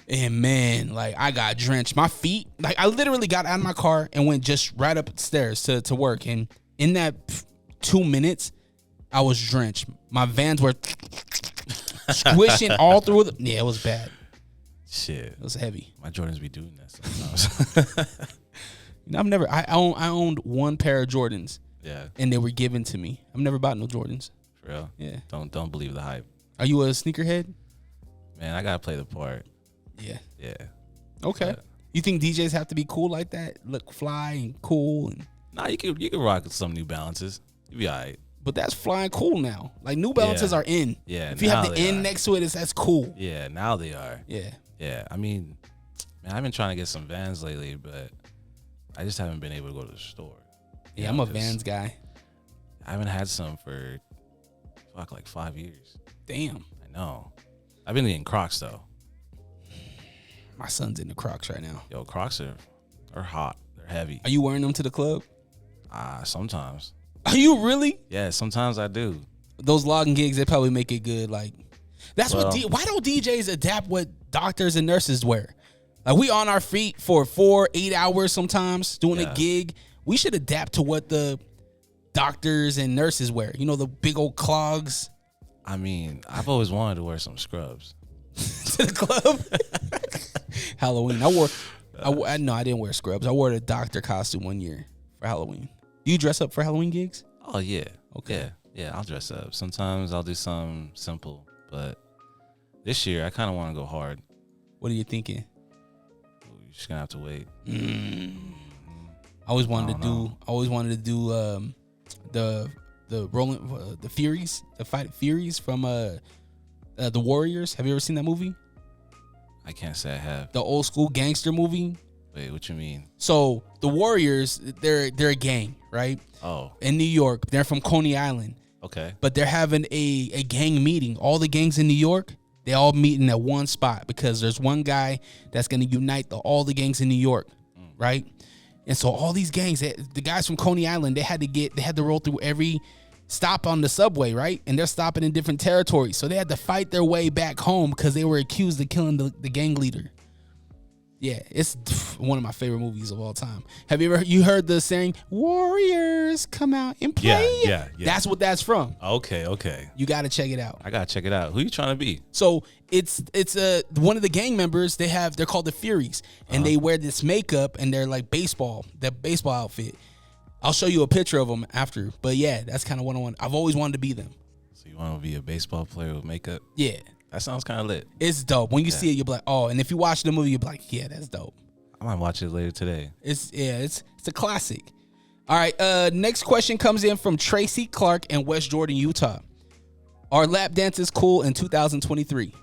And man, like I got drenched. My feet, like I literally got out of my car and went just right upstairs to work. And in that 2 minutes, I was drenched. My Vans were squishing all through. Yeah, it was bad. Shit, it was heavy. My Jordans be doing that sometimes. I owned one pair of Jordans. Yeah, and they were given to me. I've never bought no Jordans. For real? Yeah. Don't believe the hype. Are you a sneakerhead? Man, I gotta play the part. Yeah. Yeah. Okay. You think DJs have to be cool like that? Look fly and cool and Nah, you can rock some New Balances. You be all right. but that's flying cool now. Like New Balances are in. Yeah. If you have the N next to it, that's cool. Yeah, now they are. Yeah. Yeah. I mean, man, I've been trying to get some Vans lately, but I just haven't been able to go to the store. Yeah, I'm a Vans guy. I haven't had some for like 5 years. Damn. I know. I've been eating Crocs though. My son's in the Crocs right now. Yo, Crocs are hot. They're heavy. Are you wearing them to the club? Sometimes. Are you really? Yeah, sometimes I do. Those logging gigs, they probably make it good. Like, that's why don't DJs adapt what doctors and nurses wear? Like, we on our feet for 4-8 hours sometimes doing a gig. We should adapt to what the doctors and nurses wear. You know, the big old clogs. I mean, I've always wanted to wear some scrubs. To the club? Halloween. No, I didn't wear scrubs. I wore the doctor costume one year for Halloween. Do you dress up for Halloween gigs? Oh, yeah. Okay. Yeah, I'll dress up. Sometimes I'll do something simple, but this year I kind of want to go hard. What are you thinking? You're just gonna have to wait. I always wanted to do the Furies, the Fight Furies from the Warriors. Have you ever seen that movie? I can't say I have. The old school gangster movie. Wait, what you mean? So the Warriors, they're a gang, right? Oh. In New York. They're from Coney Island. Okay. But they're having a gang meeting. All the gangs in New York, they all meeting at one spot because there's one guy that's going to unite all the gangs in New York, right? And so all these gangs, the guys from Coney Island, they had to roll through every stop on the subway, right? And they're stopping in different territories. So they had to fight their way back home because they were accused of killing the gang leader. Yeah, it's one of my favorite movies of all time. Have you heard the saying, Warriors come out and play? Yeah. That's what that's from. Okay. You got to check it out. I got to check it out. Who you trying to be? So it's one of the gang members, they're called the Furies, and they wear this makeup and they're like baseball outfit. I'll show you a picture of them after. But yeah, that's kind of what I want. I've always wanted to be them. So you want to be a baseball player with makeup? Yeah. That sounds kind of lit. It's dope. When you see it, you'll be like, oh, and if you watch the movie, you'll be like, yeah, that's dope. I might watch it later today. It's a classic. All right, next question comes in from Tracy Clark in West Jordan, Utah. Are lap dances cool in 2023?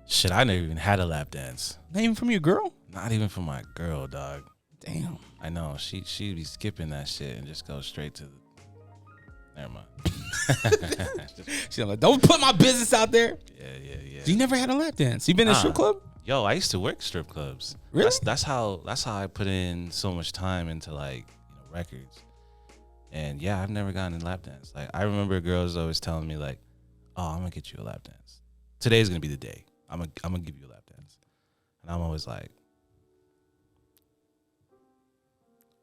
Shit, I never even had a lap dance. Not even from your girl? Not even from my girl, dog. Damn. I know. She'd be skipping that shit and just go straight to the... Never mind. She's like, don't put my business out there. Yeah. You never had a lap dance? You been in a strip club? Yo, I used to work strip clubs. Really? That's how I put in so much time into like, records. And yeah, I've never gotten a lap dance. Like I remember girls always telling me like, "Oh, I'm gonna get you a lap dance. Today's gonna be the day. I'm gonna give you a lap dance." And I'm always like,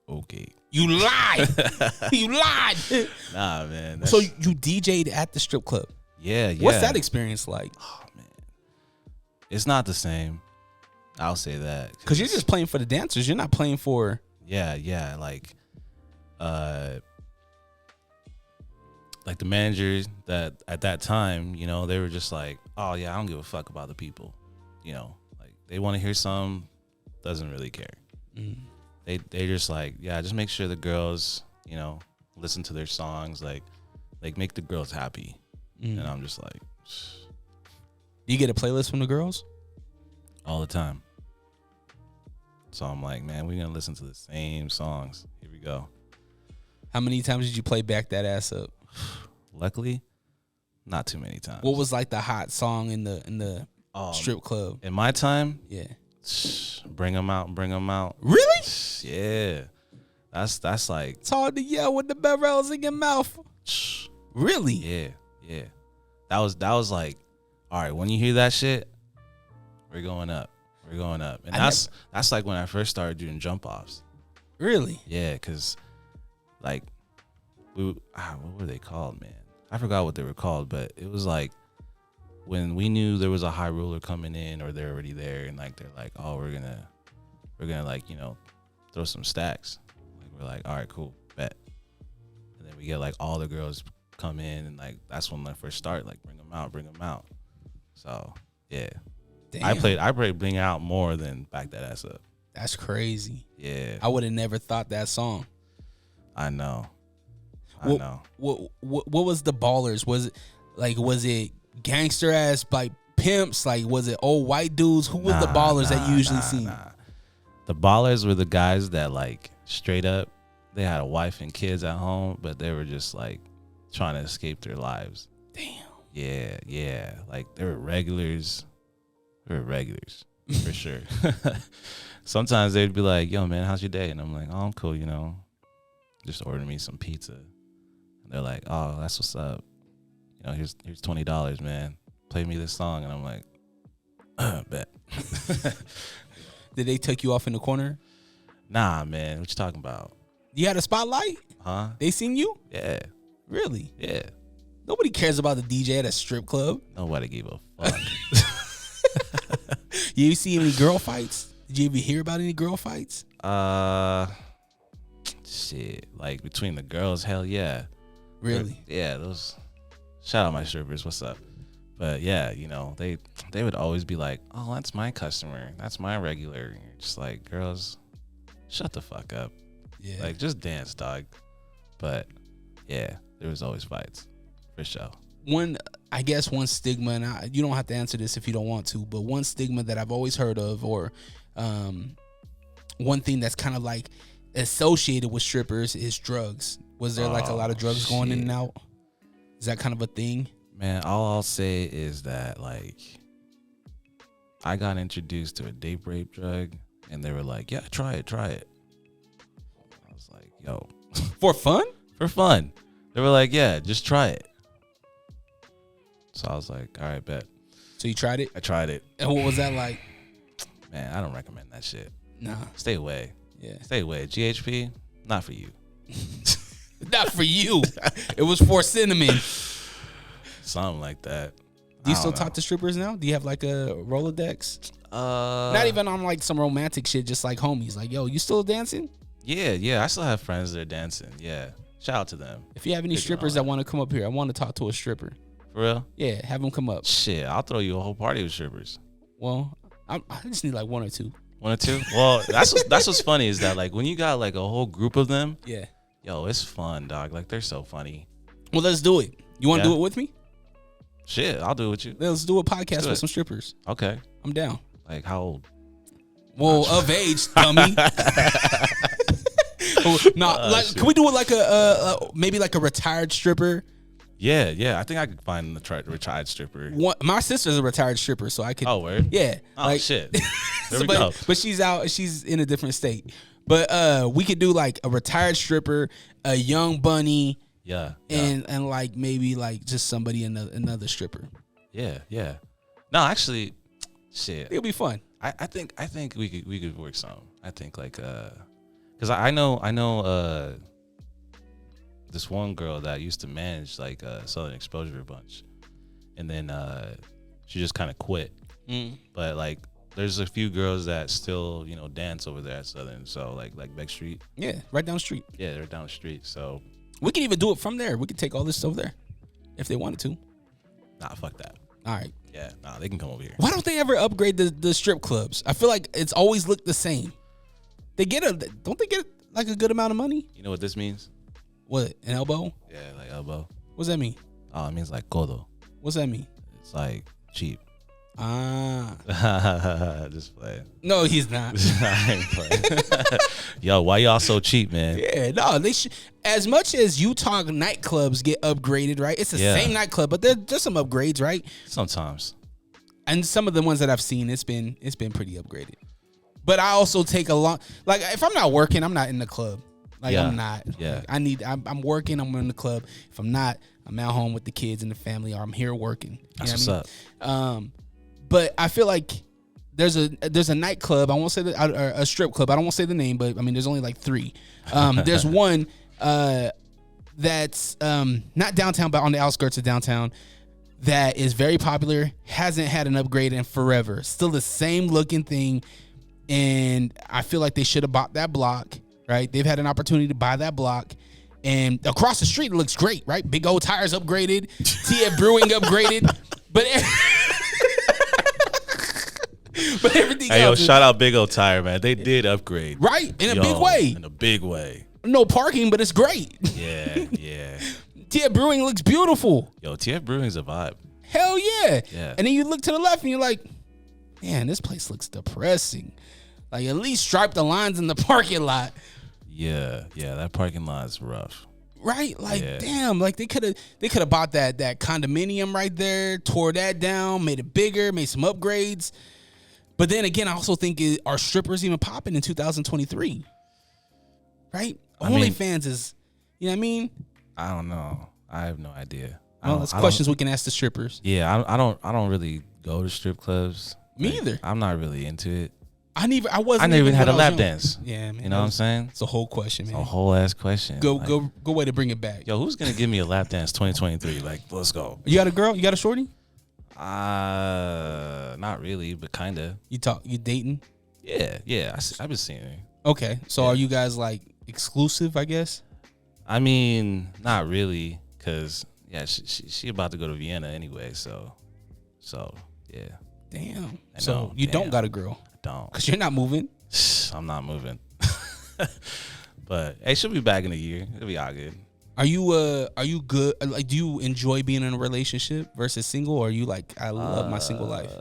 "Okay." You lied. You lied. Nah, man. So you DJ'd at the strip club? Yeah. What's that experience like? Oh man, it's not the same. I'll say that because you're just playing for the dancers. You're not playing for. Yeah. Like the managers that at that time, they were just like, "Oh yeah, I don't give a fuck about the people." Like they want to hear some, doesn't really care. Mm. They just like, yeah, just make sure the girls, listen to their songs, like make the girls happy. And I'm just like, do you get a playlist from the girls? All the time. So I'm like, man, we're gonna listen to the same songs. Here we go. How many times did you play Back That Ass Up? Luckily, not too many times. What was like the hot song in the strip club? In my time? Yeah. Bring 'em out. Really? Yeah. That's like, it's hard to yell with the barrels in your mouth. Really? Yeah. That was like, all right, when you hear that shit, we're going up. And that's like when I first started doing jump offs. Really? Yeah, because like what were they called, man? I forgot what they were called, but it was like when we knew there was a high roller coming in or they're already there, and like they're like, oh, we're gonna like, throw some stacks. Like we're like, all right, cool, bet. And then we get like all the girls come in, and like that's when I first start, like bring them out. So yeah. Damn. I played Bring Out more than Back That Ass Up. That's crazy. Yeah. I would have never thought that song. I know. I know. What was the ballers? Was it gangster ass like pimps? Like was it old white dudes? Who was the ballers that you usually see? The ballers were the guys that like straight up they had a wife and kids at home, but they were just like trying to escape their lives. Damn. Yeah. Like they were regulars. For sure. Sometimes they'd be like, "Yo, man, how's your day?" And I'm like, "Oh, I'm cool, you know. Just order me some pizza." And they're like, "Oh, that's what's up. You know, here's $20, man. Play me this song." And I'm like, "Bet." Did they take you off in the corner? Nah, man. What you talking about? You had a spotlight? Huh? They seen you? Yeah. Really? Yeah. Nobody cares about the DJ at a strip club. Nobody gave a fuck. You see any girl fights? Did you ever hear about any girl fights? Shit. Like between the girls, hell yeah. Really? Yeah, those. Shout out my strippers. What's up? But yeah, you know, they would always be like, "Oh, that's my customer. That's my regular." And you're just like, girls, shut the fuck up. Yeah. Like just dance, dog. But yeah, there was always fights. For sure. One stigma, and you don't have to answer this if you don't want to, but one stigma that I've always heard of, or one thing that's kind of like associated with strippers is drugs. Was there like a lot of drugs going in and out? Is that kind of a thing? Man, all I'll say is that like I got introduced to a date rape drug, and they were like, "Yeah, try it." I was like, "Yo, for fun?" For fun. They were like, "Yeah, just try it." So I was like, "All right, bet." So you tried it? I tried it. And what was that like? Man, I don't recommend that shit. Nah. Stay away. Yeah. Stay away. GHP, not for you. Not for you. It was for cinnamon. Something like that. Do you still talk to strippers now? Do you have like a Rolodex? Not even on like some romantic shit, just like homies. Like, yo, you still dancing? Yeah. I still have friends that are dancing. Yeah. Shout out to them. If you have any strippers that want to come up here, I want to talk to a stripper. For real? Yeah, have them come up. Shit, I'll throw you a whole party of strippers. Well, I just need like one or two. One or two? Well, that's what's funny is that like when you got like a whole group of them, yeah, yo, it's fun, dog. Like they're so funny. Well, let's do it. You want to do it with me? Shit, I'll do it with you. Let's do a podcast with some strippers. Okay, I'm down. Like how old? Well, of age, dummy. Can we do it like maybe like a retired stripper? Yeah. I think I could find a retired stripper. My sister's a retired stripper, so I could. Oh, word? Yeah. Oh, like, shit. There we go. go. But she's out. She's in a different state. But we could do like a retired stripper, a young bunny. Yeah. And like maybe like just somebody another stripper. Yeah. No, actually, shit. It'll be fun. I think we could work something. I think like because I know this one girl that used to manage like Southern Exposure a bunch, and then she just kind of quit. But like there's a few girls that still dance over there at Southern, so like Beck Street. Yeah, right down the street. Yeah, they're down the street. So we can even do it from there. We could take all this over there if they wanted to. Nah, fuck that. All right. Yeah, nah, they can come over here. Why don't they ever upgrade the strip clubs? I feel like it's always looked the same. Don't they get like a good amount of money? You know what this means? What, an elbow? Yeah, like elbow. What's that mean? Oh, it means like codo. What's that mean? It's like cheap. Just playing. No, he's not. I ain't playing. Yo, why y'all so cheap, man? Yeah, no, they should. As much as Utah nightclubs get upgraded, right? It's the same nightclub, but there's some upgrades, right? Sometimes. And some of the ones that I've seen, it's been pretty upgraded. But I also take a long, like if I'm not working, I'm not in the club. Like I'm not. Yeah. Like, I'm working. I'm in the club. If I'm not, I'm at home with the kids and the family, or I'm here working. That's what's up. But I feel like there's a nightclub. I won't say a strip club. I don't want to say the name, but I mean there's only like 3. There's one that's not downtown, but on the outskirts of downtown, that is very popular. Hasn't had an upgrade in forever. Still the same looking thing, and I feel like they should have bought that block. Right? They've had an opportunity to buy that block. And across the street, it looks great, right? Big old tires upgraded, TF Brewing upgraded, but everything hey, else. Yo, shout out Big Old Tire, man. They did upgrade. Right? In a big way. In a big way. No parking, but it's great. Yeah. TF Brewing looks beautiful. Yo, TF Brewing's a vibe. Hell yeah. Yeah. And then you look to the left and you're like, man, this place looks depressing. Like, at least stripe the lines in the parking lot. Yeah, that parking lot is rough. Right? Like, damn, like they could have bought that condominium right there, tore that down, made it bigger, made some upgrades. But then again, I also think are strippers even popping in 2023? Right? OnlyFans is, you know what I mean? I don't know. I have no idea. Well, that's questions we can ask the strippers. Yeah, I don't really go to strip clubs. Me either. I'm not really into it. I never even had a lap dance. Yeah, man. You know what I'm saying? It's a whole question, man. A whole ass question. Go way to bring it back. Yo, who's gonna give me a lap dance 2023? Like, let's go. You got a girl? You got a shorty? Not really, but kinda. You dating? Yeah. I've been seeing her. Okay, so are you guys like exclusive? I guess. I mean, not really, cause she about to go to Vienna anyway. So yeah. Damn. So you don't got a girl? I don't. Cause you're not moving. I'm not moving. But hey, she'll be back in a year. It'll be all good. Are you good? Like, do you enjoy being in a relationship versus single, or are you like, I love my single life?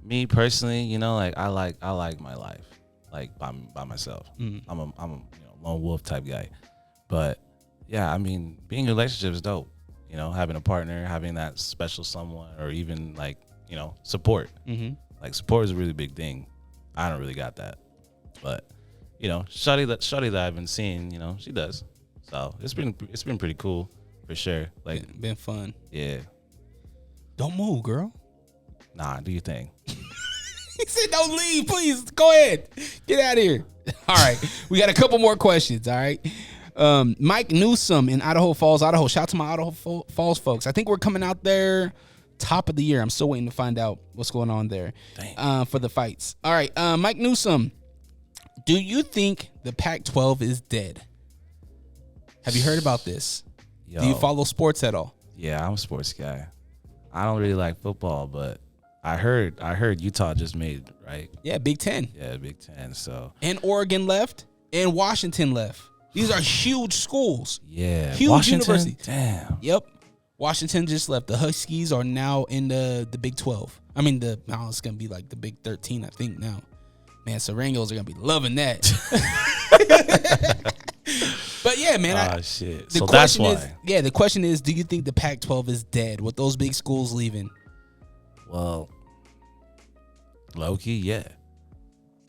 Me personally, you know, like I like my life, like by myself. I'm a lone wolf type guy, but yeah, I mean, being in a relationship is dope. You know, having a partner, having that special someone, or even like, you know, support. Like, support is a really big thing. I don't really got that, but you know, shawty that I've been seeing, you know, she does. So it's been pretty cool for sure. Like, been fun. Yeah. Don't move, girl. Nah, do your thing. He said, "Don't leave, please. Go ahead, get out of here." All right, we got a couple more questions. All right, Mike Newsom in Idaho Falls, Idaho. Shout out to my Idaho Falls folks. I think we're coming out there top of the year. I'm still waiting to find out what's going on there for the fights. All right, Mike Newsom, do you think the Pac-12 is dead? Have you heard about this? Yo. Do you follow sports at all? Yeah, I'm a sports guy. I don't really like football, but I heard Utah just made, right? Yeah, Big Ten. Yeah, Big Ten. So, and Oregon left, and Washington left. These are huge schools. Yeah, huge Washington? university. Damn. Yep. Washington just left. The Huskies are now in the Big 12. I mean, it's gonna be like the Big 13, I think now. Man, Serengos are gonna be loving that. But yeah, man. Shit. So that's why. The question is, do you think the Pac-12 is dead with those big schools leaving? Well, low-key, yeah.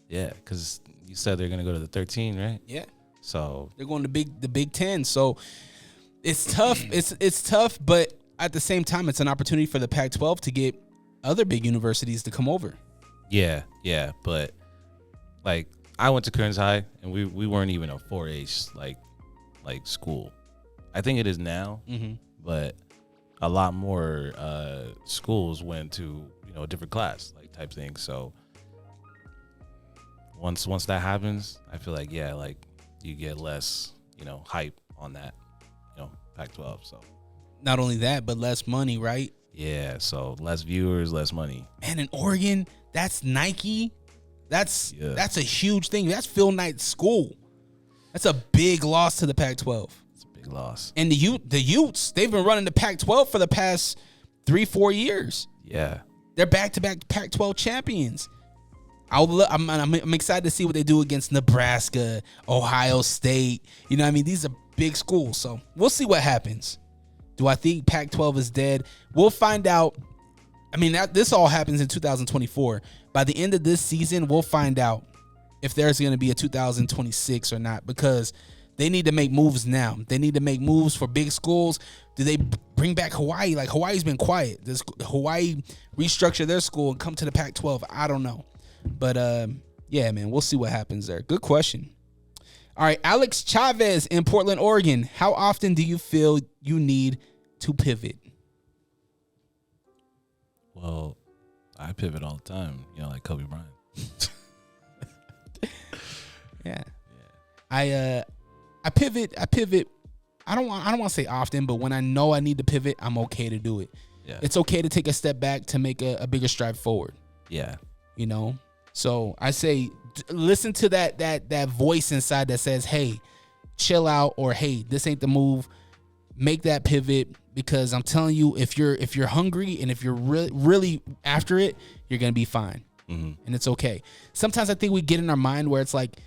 Yeah, because you said they're going to go to the 13, right? Yeah. So they're going to the Big 10. So it's tough. It's tough, but at the same time, it's an opportunity for the Pac-12 to get other big universities to come over. Yeah. But like, I went to Kearns High, and we weren't even a 4H like school. I think it is now, but a lot more schools went to, you know, a different class like type thing. So once that happens, I feel like you get less, you know, hype on that, you know, Pac-12. So not only that, but less money, right? Yeah, so less viewers, less money. Man, in Oregon, that's Nike. That's a huge thing. That's Phil Knight's school. That's a big loss to the Pac-12. It's a big loss. And the Utes, they've been running the Pac-12 for the past 3-4 years. Yeah. They're back-to-back Pac-12 champions. I'm excited to see what they do against Nebraska, Ohio State. You know what I mean? These are big schools. So we'll see what happens. Do I think Pac-12 is dead? We'll find out. I mean, this all happens in 2024. By the end of this season, we'll find out if there's going to be a 2026 or not, because they need to make moves now. They need to make moves for big schools. Do they bring back Hawaii? Like, Hawaii's been quiet. Does Hawaii restructure their school and come to the Pac-12? I don't know. But, yeah, man, we'll see what happens there. Good question. All right, Alex Chavez in Portland, Oregon. How often do you feel you need to pivot? Well, I pivot all the time, you know, like Kobe Bryant. Yeah. I pivot. I don't want to say often, but when I know I need to pivot, I'm okay to do it. Yeah. It's okay to take a step back to make a bigger stride forward. Yeah. You know? So I say listen to that voice inside that says, "Hey, chill out," or "Hey, this ain't the move." make that pivot, because I'm telling you, if you're hungry and if you're really after it, you're gonna be fine, and it's okay. Sometimes I think we get in our mind where it's like,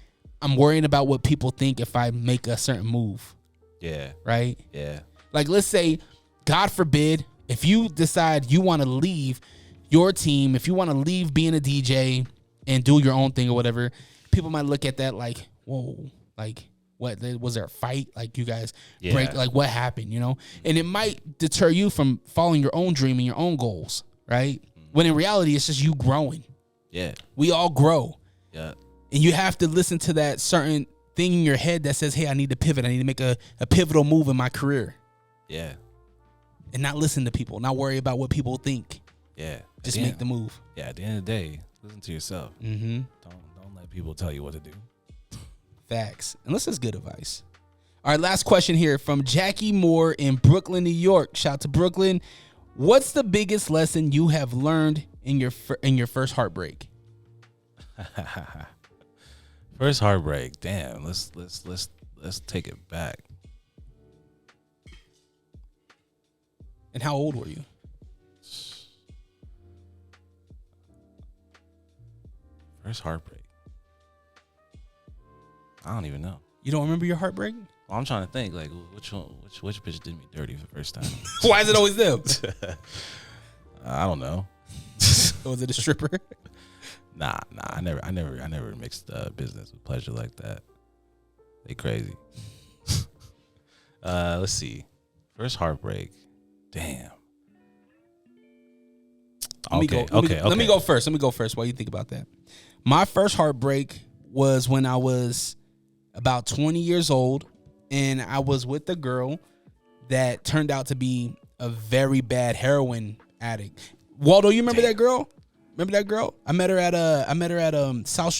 I'm worrying about what people think if I make a certain move. Yeah. Right? Yeah. Like, let's say, God forbid, if you decide you want to leave your team, if you want to leave being a DJ and do your own thing or whatever, people might look at that like, whoa, like, what, was there a fight? Like, you guys break, like, what happened, you know? And it might deter you from following your own dream and your own goals, right? When in reality, it's just you growing. Yeah. We all grow. Yeah. And you have to listen to that certain thing in your head that says, hey, I need to pivot. I need to make a pivotal move in my career. Yeah. And not listen to people, not worry about what people think. Yeah. Just make the move. Yeah, at the end of the day, listen to yourself. Mm-hmm. Don't let people tell you what to do. Facts. Unless it's good advice. All right, last question here from Jackie Moore in Brooklyn, New York. Shout out to Brooklyn. What's the biggest lesson you have learned in your first heartbreak? First heartbreak. Damn. Let's take it back. And how old were you? First heartbreak. I don't even know. You don't remember your heartbreak? Well, I'm trying to think, like, which bitch did me dirty for the first time? Why is it always them? I don't know. Was it a stripper? Nah. I never mixed business with pleasure like that. They crazy. Let's see. First heartbreak. Damn. Let me go first. Let me go first while you think about that. My first heartbreak was when I was about 20 years old, and I was with a girl that turned out to be a very bad heroin addict. Waldo, you remember that girl? Remember that girl? I met her at South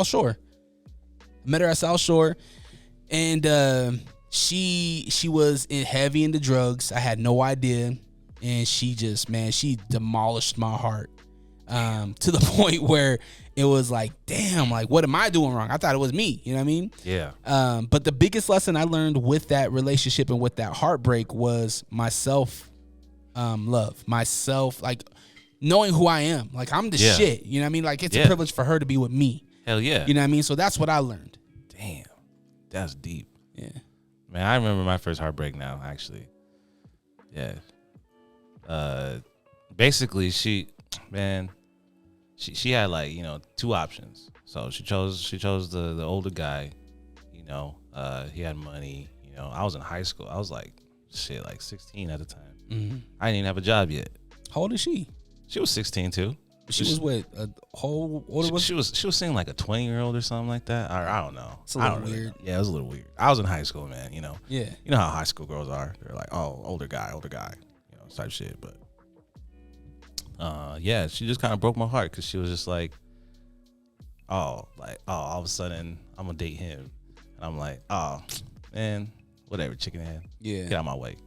Shore. I met her at South Shore, and she was heavy into drugs. I had no idea, and she demolished my heart to the point where it was like, damn, like, what am I doing wrong? I thought it was me. You know what I mean? Yeah. But the biggest lesson I learned with that relationship and with that heartbreak was myself love, myself, like, knowing who I am. Like, I'm the shit. You know what I mean? Like, it's a privilege for her to be with me. Hell yeah. You know what I mean? So that's what I learned. Damn. That's deep. Yeah. Man, I remember my first heartbreak now, actually. Yeah. Basically, she had, like, you know, two options. So she chose the older guy. You know, he had money. You know, I was in high school. I was like 16 at the time. Mm-hmm. I didn't even have a job yet. How old is she? She was 16 too. She was what, a whole older? She was seeing like a 20-year-old or something like that. Or I don't know. It's a little weird. Yeah, it was a little weird. I was in high school, man. You know. Yeah. You know how high school girls are. They're like, oh, older guy. You know, type shit. But yeah, she just kind of broke my heart because she was just like, all of a sudden I'm gonna date him, and I'm like, oh man, whatever, chicken head. Yeah. Get out of my way.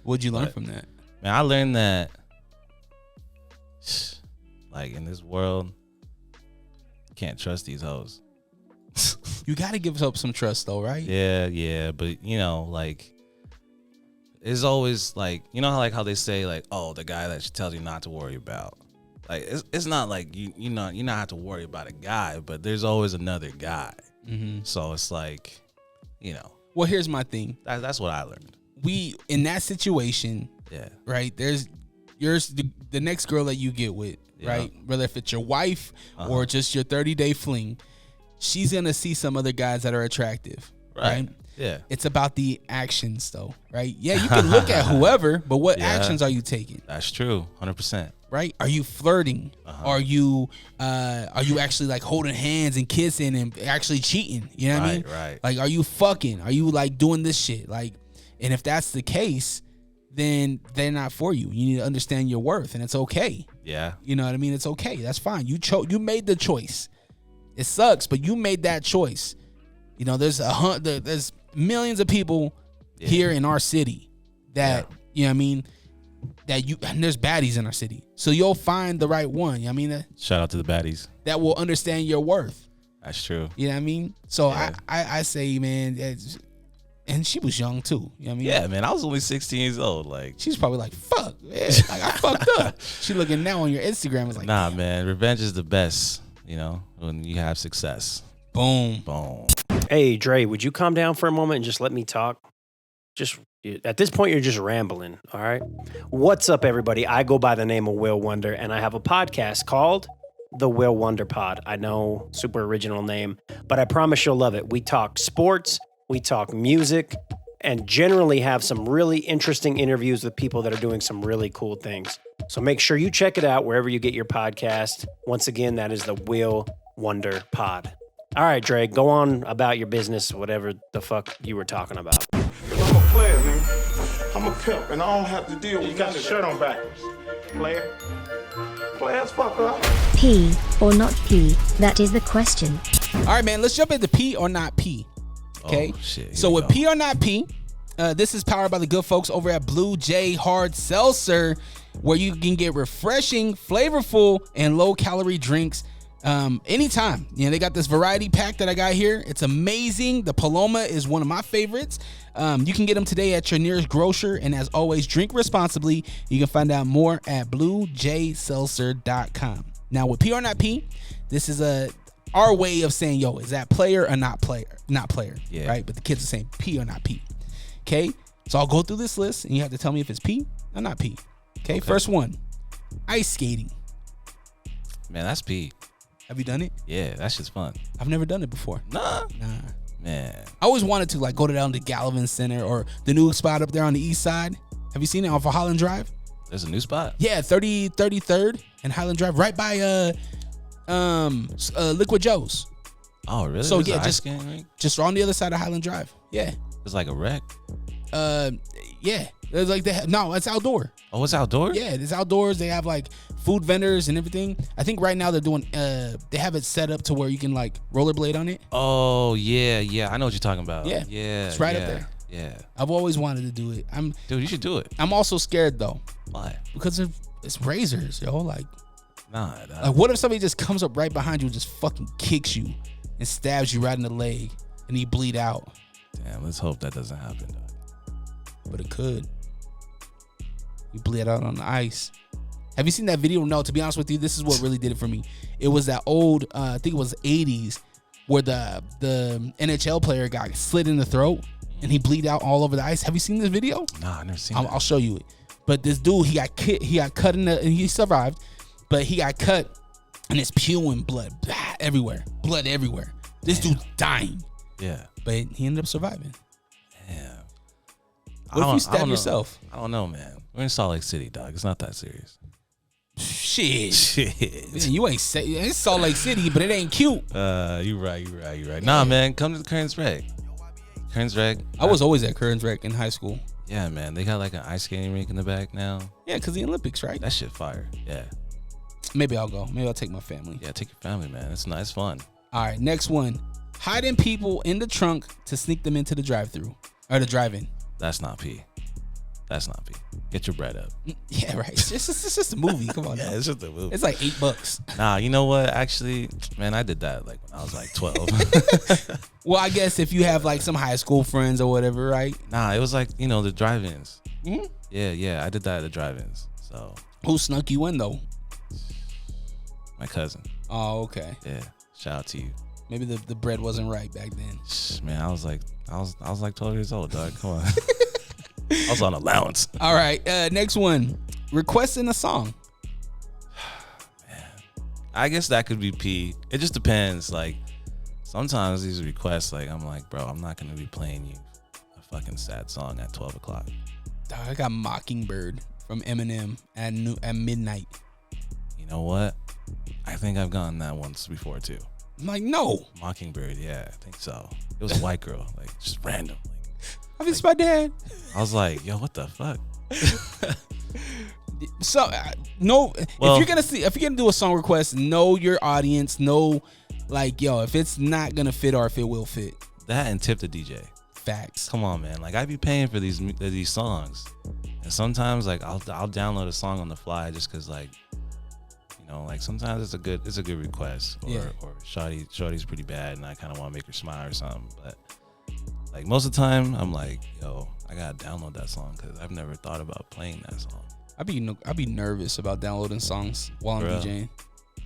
What'd you learn from that? Man, I learned that, like, in this world, you can't trust these hoes. You got to give up some trust, though, right? Yeah. But, you know, like, it's always, like, you know how they say, like, oh, the guy that she tells you not to worry about. Like, it's not like you not have to worry about a guy, but there's always another guy. Mm-hmm. So it's like, you know. Well, here's my thing. That's what I learned. In that situation, right, there's the next girl that you get with, right, whether if it's your wife or just your 30-day fling, she's gonna see some other guys that are attractive, right? Yeah. It's about the actions, though, right? Yeah, you can look at whoever, but what actions are you taking? That's true, 100%. Right? Are you flirting? Are you actually, like, holding hands and kissing and actually cheating? You know what I mean? Right. Like, are you fucking? Are you, like, doing this shit? Like, and if that's the case, then they're not for you. You need to understand your worth, and it's okay. Yeah. You know what I mean? It's okay. That's fine. You made the choice. It sucks, but you made that choice. You know, there's millions of people here in our city that, you know what I mean, and there's baddies in our city. So you'll find the right one. You know what I mean? Shout out to the baddies. That will understand your worth. That's true. You know what I mean? So I say, man, And she was young too. You know what I mean? Yeah, man. I was only 16 years old. Like, She's probably like, fuck, man. Like, I fucked up. She looking now on your Instagram. Is like, nah, damn. man. Revenge is the best, you know, when you have success. Boom. Boom. Hey, Dre, would you calm down for a moment and just let me talk? Just at this point, you're just rambling, all right? What's up, everybody? I go by the name of Will Wonder, and I have a podcast called The Will Wonder Pod. I know, super original name, but I promise you'll love it. We talk sports, we talk music, and generally have some really interesting interviews with people that are doing some really cool things. So make sure you check it out wherever you get your podcast. Once again, that is The Will Wonder Pod. All right, Dre, go on about your business, whatever the fuck you were talking about. I'm a player, man. I'm a pimp, and I don't have to deal with you. Got your shirt on backwards. Player. Players, fuck up. P or not P? That is the question. All right, man. Let's jump into P or not P. Okay. Oh, shit. So with P or not P, this is powered by the good folks over at Blue J Hard Seltzer, where you can get refreshing, flavorful, and low-calorie drinks anytime. You know, they got this variety pack that I got here. It's amazing. The Paloma is one of my favorites. You can get them today at your nearest grocer. And as always, drink responsibly. You can find out more at bluejseltzer.com. Now, with P or not P, this is our way of saying, yo, is that player or not player? Not player, yeah. Right? But the kids are saying P or not P. Okay? So I'll go through this list, and you have to tell me if it's P or not P. Okay? First one, ice skating. Man, that's P. Have you done it? Yeah, that shit's fun. I've never done it before. Nah. I Man. always wanted to like go down to Gallivan Center or the new spot up there on the east side. Have you seen it off of Highland Drive? There's a new spot? Yeah, 33rd and Highland Drive, right by Liquid Joe's. Oh, really? So There's yeah, just on the other side of Highland Drive. Yeah. It's like a wreck. Yeah. It's like it's outdoor. Oh, it's outdoors? Yeah, it's outdoors. They have like food vendors and everything. I think right now they're doing they have it set up to where you can like rollerblade on it. Oh, yeah. I know what you're talking about. Yeah. It's right up there. Yeah. I've always wanted to do it. Dude, you should do it. I'm also scared though. Why? Because it's razors, yo. Like Nah. what if somebody just comes up right behind you and just fucking kicks you and stabs you right in the leg and you bleed out? Damn, let's hope that doesn't happen, dog. But it could. You bleed out on the ice. Have you seen that video? No, to be honest with you, this is what really did it for me. It was that old, I think it was 80s, where the NHL player got slit in the throat and he bleed out all over the ice. Have you seen this video? Nah, I've never seen I'll show you it. But this dude, he got cut and he survived, but he got cut and it's spewing blood everywhere. Blood everywhere. This dude's dying. Yeah. But he ended up surviving. Damn. What if you stab yourself? I don't know, man. We're in Salt Lake City, dog. It's not that serious. Shit. Man, you ain't say it's Salt Lake City, but it ain't cute. You right. Yeah. Nah, man. Come to the Kearns Rec. Kearns Rec. I was always at Kearns Rec in high school. Yeah, man. They got like an ice skating rink in the back now. Yeah, because the Olympics, right? That shit fire. Yeah. Maybe I'll go. Maybe I'll take my family. Yeah, take your family, man. It's nice fun. All right, next one. Hiding people in the trunk to sneak them into the drive-thru or the drive-in. That's not P. Get your bread up. Yeah, right. It's just a movie. Come on. Yeah, now. it's just a movie. It's like $8. Nah, you know what? Actually, man, I did that like when I was like 12. Well, I guess if you have like some high school friends or whatever, right? Nah, it was like, the drive-ins. Mm-hmm. Yeah, I did that at the drive-ins. So who snuck you in though? My cousin. Oh, okay. Yeah. Shout out to you. Maybe the bread wasn't right back then. Man, I was like 12 years old, dog. Come on. I was on allowance. All right, next one. Requesting a song. Man, I guess that could be P. It just depends. Like, sometimes these requests, like, I'm like, bro, I'm not going to be playing you a fucking sad song at 12 o'clock. Dog, I got Mockingbird from Eminem at midnight. You know what? I think I've gotten that once before, too. I'm like, no. Mockingbird, yeah, I think so. It was a white girl, like, just random. I miss my dad. I was like, yo, what the fuck? So no, well, if you're gonna do a song request, know your audience, know like, yo, if it's not gonna fit or if it will fit. That and tip the DJ. Facts. Come on, man. Like, I be paying for these songs, and sometimes like I'll download a song on the fly just cause like, like sometimes it's a good request or shawty's pretty bad and I kind of want to make her smile or something, but Like most of the time, I'm like, yo, I gotta download that song because I've never thought about playing that song. I'd be nervous about downloading songs while I'm DJing.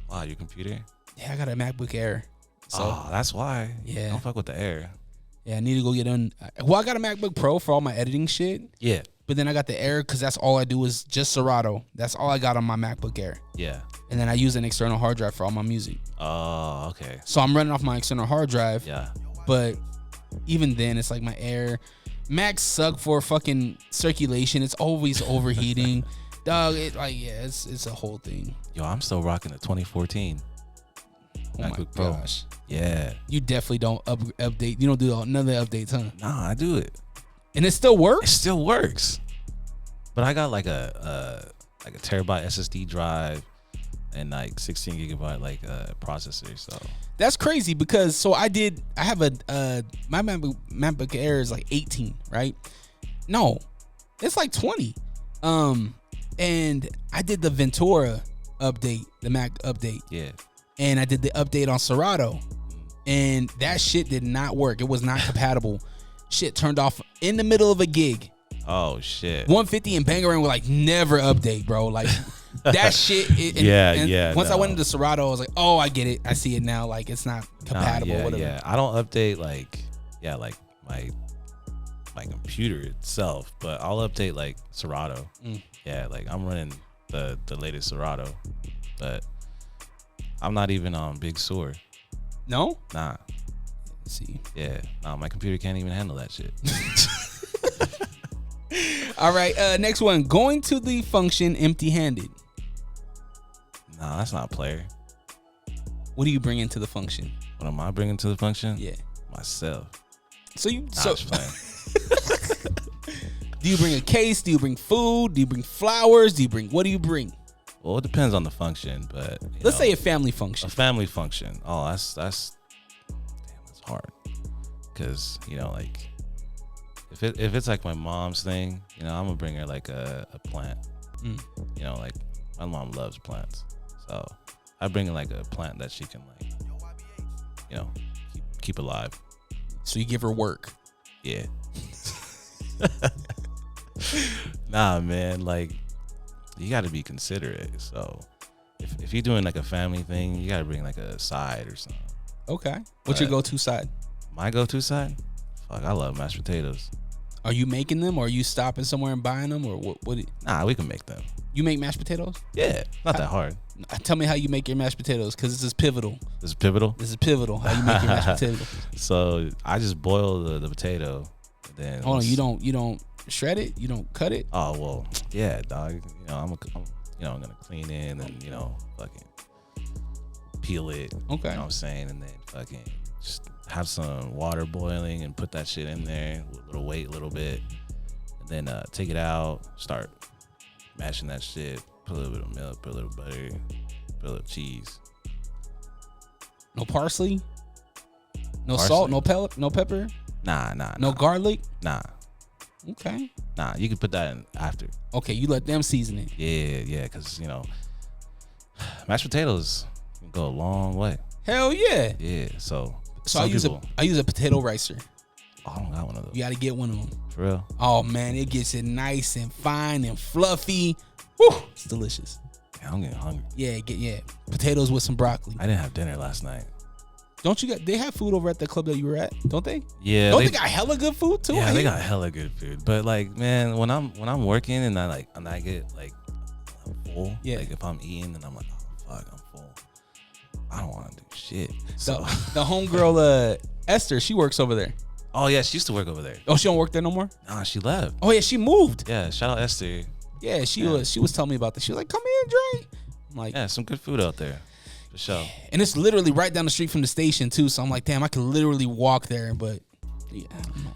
Wow, your computer? Yeah, I got a MacBook Air. So that's why. Yeah. Don't fuck with the Air. Yeah, I need to go get on. Well, I got a MacBook Pro for all my editing shit. Yeah. But then I got the Air because that's all I do is just Serato. That's all I got on my MacBook Air. Yeah. And then I use an external hard drive for all my music. Oh, okay. So I'm running off my external hard drive. Yeah. But even then, it's like my Air. Macs suck for fucking circulation. It's always overheating. Dog, it's a whole thing. Yo, I'm still rocking the 2014. Oh my Pro. gosh. Yeah. You definitely don't update. You don't do none of the updates, huh? Nah, I do it. And it still works? It still works. But I got like a terabyte SSD drive and like 16 gigabyte processor. So that's crazy because I have my MacBook Air is like 18, right? No, it's like 20. And I did the Ventura update, the Mac update. Yeah. And I did the update on Serato. And that shit did not work. It was not compatible. Shit turned off in the middle of a gig. Oh shit. 150 and Bangarang were like, never update, bro. Like that shit. Once I went into Serato, I was like, oh, I get it. I see it now. Like it's not compatible. Whatever. Yeah. I don't update my computer itself, but I'll update like Serato. Yeah, like I'm running the latest Serato, but I'm not even on Big Sur. No? Nah. Let's see. Yeah. Nah, my computer can't even handle that shit. All right, next one. Going to the function empty-handed. Nah, that's not a player. What do you bring into the function? What am I bringing to the function? Yeah. Myself. So you... Nah, just playing. Do you bring a case? Do you bring food? Do you bring flowers? What do you bring? Well, it depends on the function, but let's say a family function. A family function. Oh, that's hard. Because like if it's like my mom's thing, I'm gonna bring her like a plant. Like my mom loves plants, so I bring her like a plant that she can like, keep alive. So you give her work. Yeah. Nah, man, like you got to be considerate. So if you're doing like a family thing, you got to bring like a side or something. Okay. What's your go-to side? My go-to side? Fuck, I love mashed potatoes. Are you making them, or are you stopping somewhere and buying them, or what? Nah, we can make them. You make mashed potatoes? Yeah, not that hard. Tell me how you make your mashed potatoes, because this is pivotal. This is pivotal? This is pivotal, how you make your mashed potatoes. So I just boil the potato. And then hold on, you don't shred it? You don't cut it? Oh, well, yeah, dog. I'm gonna clean it and then, fucking peel it. Okay. You know what I'm saying? And then fucking just have some water boiling and put that shit in there with a little weight, a little bit. And then take it out, start mashing that shit, put a little bit of milk, put a little butter, put a little cheese. No parsley? No Parsley? Salt? No pepper? Nah. No garlic? Nah. Okay. Nah, you can put that in after. Okay, you let them season it. Yeah, because, mashed potatoes can go a long way. Hell yeah. Yeah, so I use a potato ricer. Oh, I don't got one of those. You got to get one of them. For real? Oh, man, it gets it nice and fine and fluffy. Woo, it's delicious. Yeah, I'm getting hungry. Yeah. Potatoes with some broccoli. I didn't have dinner last night. They have food over at the club that you were at, don't they? Yeah. Don't they got hella good food too? Yeah, they got hella good food. But like, man, when I'm working and I get like I'm full. Yeah. Like if I'm eating and I'm like, oh fuck, I'm full. I don't want to do shit. So the homegirl Esther, she works over there. Oh yeah, she used to work over there. Oh, she don't work there no more? Nah, she left. Oh yeah, she moved. Yeah, shout out Esther. Yeah, she was telling me about this. She was like, come in, Dre. I'm like, yeah, some good food out there. For sure. And it's literally right down the street from the station too. So I'm like, damn, I could literally walk there. But yeah,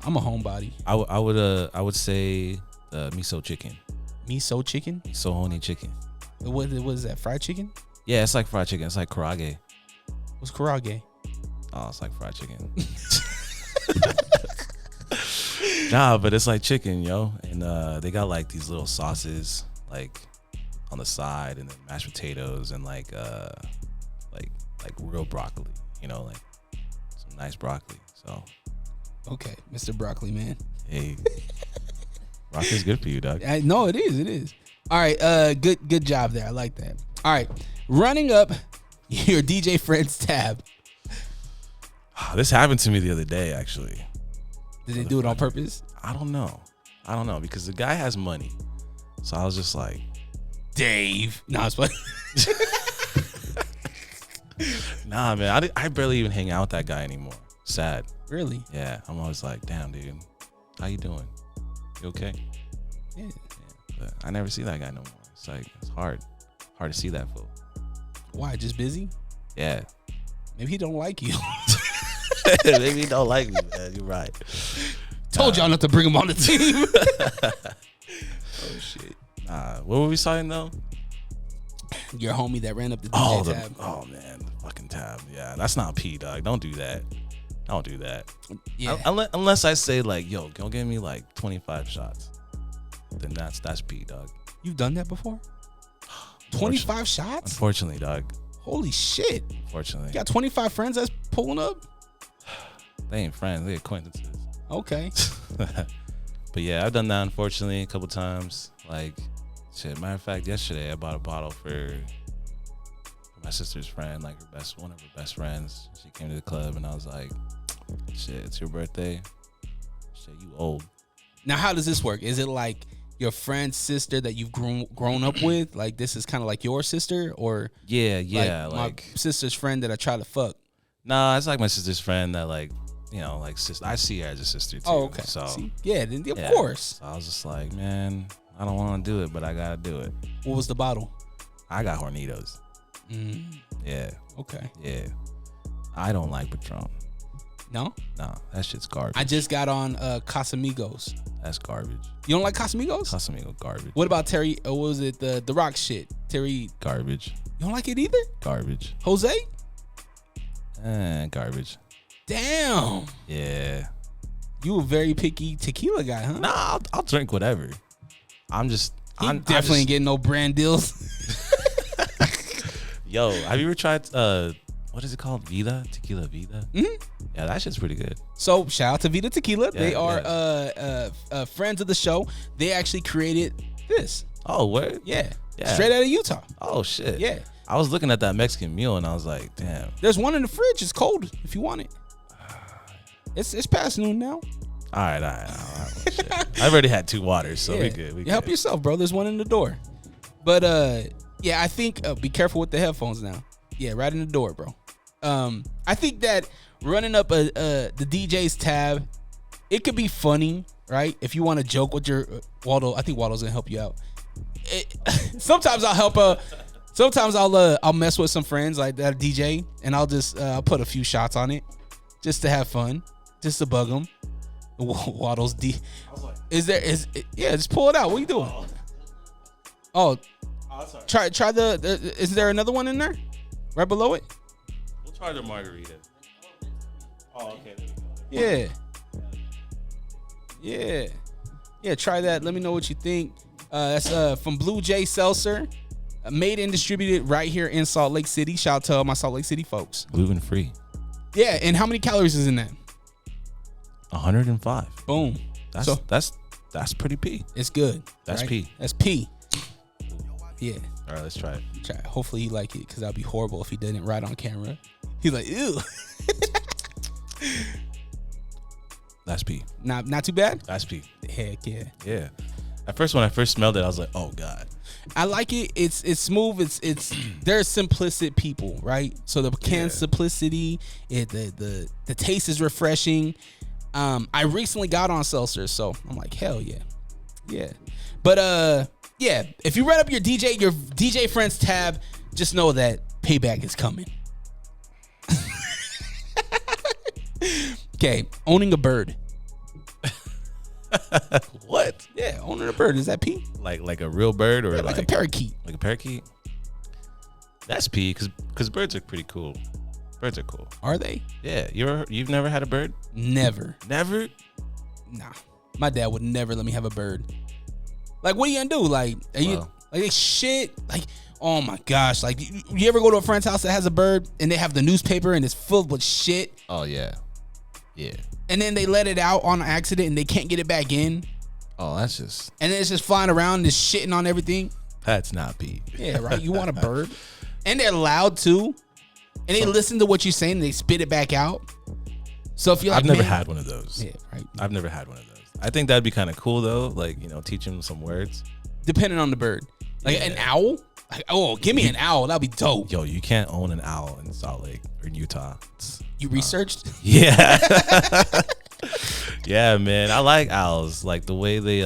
I'm a homebody. I would say miso chicken. Miso chicken? Miso honey chicken. What is that? Fried chicken? Yeah, it's like fried chicken. It's like karage. What's karage? Oh, it's like fried chicken. Nah, but it's like chicken, yo. And they got like these little sauces like on the side, and then mashed potatoes and like real broccoli, like some nice broccoli. So Okay, Mr. Broccoli Man. Hey, rock is good for you, dog. No, it is. It is. All right. Good job there. I like that. All right. Running up your DJ friend's tab. This happened to me the other day, actually. Did they do it on purpose? I don't know because the guy has money. So I was just like, Dave. No, it's funny. Nah, man, I barely even hang out with that guy anymore. Sad. Really? Yeah. I'm always like, damn, dude, how you doing? You okay? Yeah. But I never see that guy no more. It's like, it's hard to see that fool. Why? Just busy? Yeah. Maybe he don't like you. Maybe he don't like me, man. You're right. Told y'all not to bring him on the team. Oh shit. What were we saying though? Your homie that ran up the DJ tab. Oh man, the fucking tab. Yeah, that's not P, dog. Don't do that. Don't do that. Yeah. Unless I say like, yo, go give me like 25 shots. Then that's P, dog. You've done that before? 25 shots? Unfortunately, dog. Holy shit. Unfortunately. You got 25 friends that's pulling up? They ain't friends, they acquaintances. Okay. But yeah, I've done that unfortunately a couple times. Like, shit, matter of fact, yesterday I bought a bottle for my sister's friend, like one of her best friends. She came to the club and I was like, shit, it's your birthday. Shit, you old. Now, how does this work? Is it like your friend's sister that you've grown up with? Like, this is kind of like your sister? Or yeah, like my sister's friend that I try to fuck? Nah, it's like my sister's friend that like, you know, like sister. I see her as a sister too. Oh, okay. So yeah, then of course. So I was just like, man, I don't want to do it, but I gotta do it. What was the bottle? I got Hornitos. Yeah. Okay. Yeah. I don't like Patron. No? No, that shit's garbage. I just got on Casamigos. That's garbage. You don't like Casamigos? Casamigo garbage. What about Terry? What was it? The rock shit. Terry. Garbage. You don't like it either? Garbage. Jose? Garbage. Damn. Yeah. You a very picky tequila guy, huh? Nah, I'll drink whatever. I'm definitely ain't getting no brand deals. Yo, have you ever tried what is it called? Vida? Tequila Vida? Mm-hmm. Yeah, that shit's pretty good. So shout out to Vida Tequila. Yeah, they are friends of the show. They actually created this. Oh, what? Yeah. Straight out of Utah. Oh shit. Yeah. I was looking at that Mexican mule and I was like, damn. There's one in the fridge. It's cold if you want it. It's past noon now. All right. I've already had 2 waters, so we good. You help yourself, bro. There's one in the door. But yeah, I think be careful with the headphones now. Yeah, right in the door, bro. I think that running up the DJ's tab, it could be funny, right? If you want to joke with your Waldo, I think Waldo's gonna help you out. Sometimes I'll help. Sometimes I'll mess with some friends like that DJ, and I'll just I'll put a few shots on it, just to have fun, just to bug them. Waddle's D. Just pull it out. What are you doing? Oh, try the. Is there another one in there? Right below it. We'll try the margarita. Oh, okay. Yeah. Try that. Let me know what you think. That's from Blue Jay Seltzer, made and distributed right here in Salt Lake City. Shout out to all my Salt Lake City folks. Gluten free. Yeah, and how many calories is in that? 105. Boom. That's pretty P. It's good. That's right? P. That's P. Yeah. All right, let's try it. Try it. Hopefully he like it, because that'd be horrible if he didn't right on camera. He's like, ew. That's P. Not too bad? That's P. Heck yeah. Yeah. At first, when I first smelled it, I was like, oh God. I like it. It's smooth. It's they're simplistic people, right? So the can simplicity, the taste is refreshing. I recently got on seltzer, so I'm like, hell yeah. Yeah. But yeah, if you run up your DJ friends tab, just know that payback is coming. Okay, owning a bird. What? Yeah, owning a bird. Is that P? Like a real bird, or like a parakeet? Like a parakeet. That's P, because birds are pretty cool. Birds are cool. Are they? Yeah. You've never had a bird? Never. Never? Nah. My dad would never let me have a bird. Like, what are you gonna do? Like, are you like shit? Like, oh my gosh! Like, you ever go to a friend's house that has a bird and they have the newspaper and it's filled with shit? Oh yeah. Yeah. and then they let it out on accident and they can't get it back in. Oh, that's just. And then it's just flying around and just shitting on everything. That's not Pete. Yeah, right. You want a bird, and they're loud too, and they listen to what you're saying and they spit it back out. So if you're like, I've never had one of those. Yeah, right. I've never had one of those. I think that'd be kind of cool though. Like, you know, teach them some words. Depending on the bird, like an owl. Like, oh, give me an owl. That'd be dope. Yo, you can't own an owl in Salt Lake or Utah. You researched? Yeah. Yeah, man. I like owls. Like the way they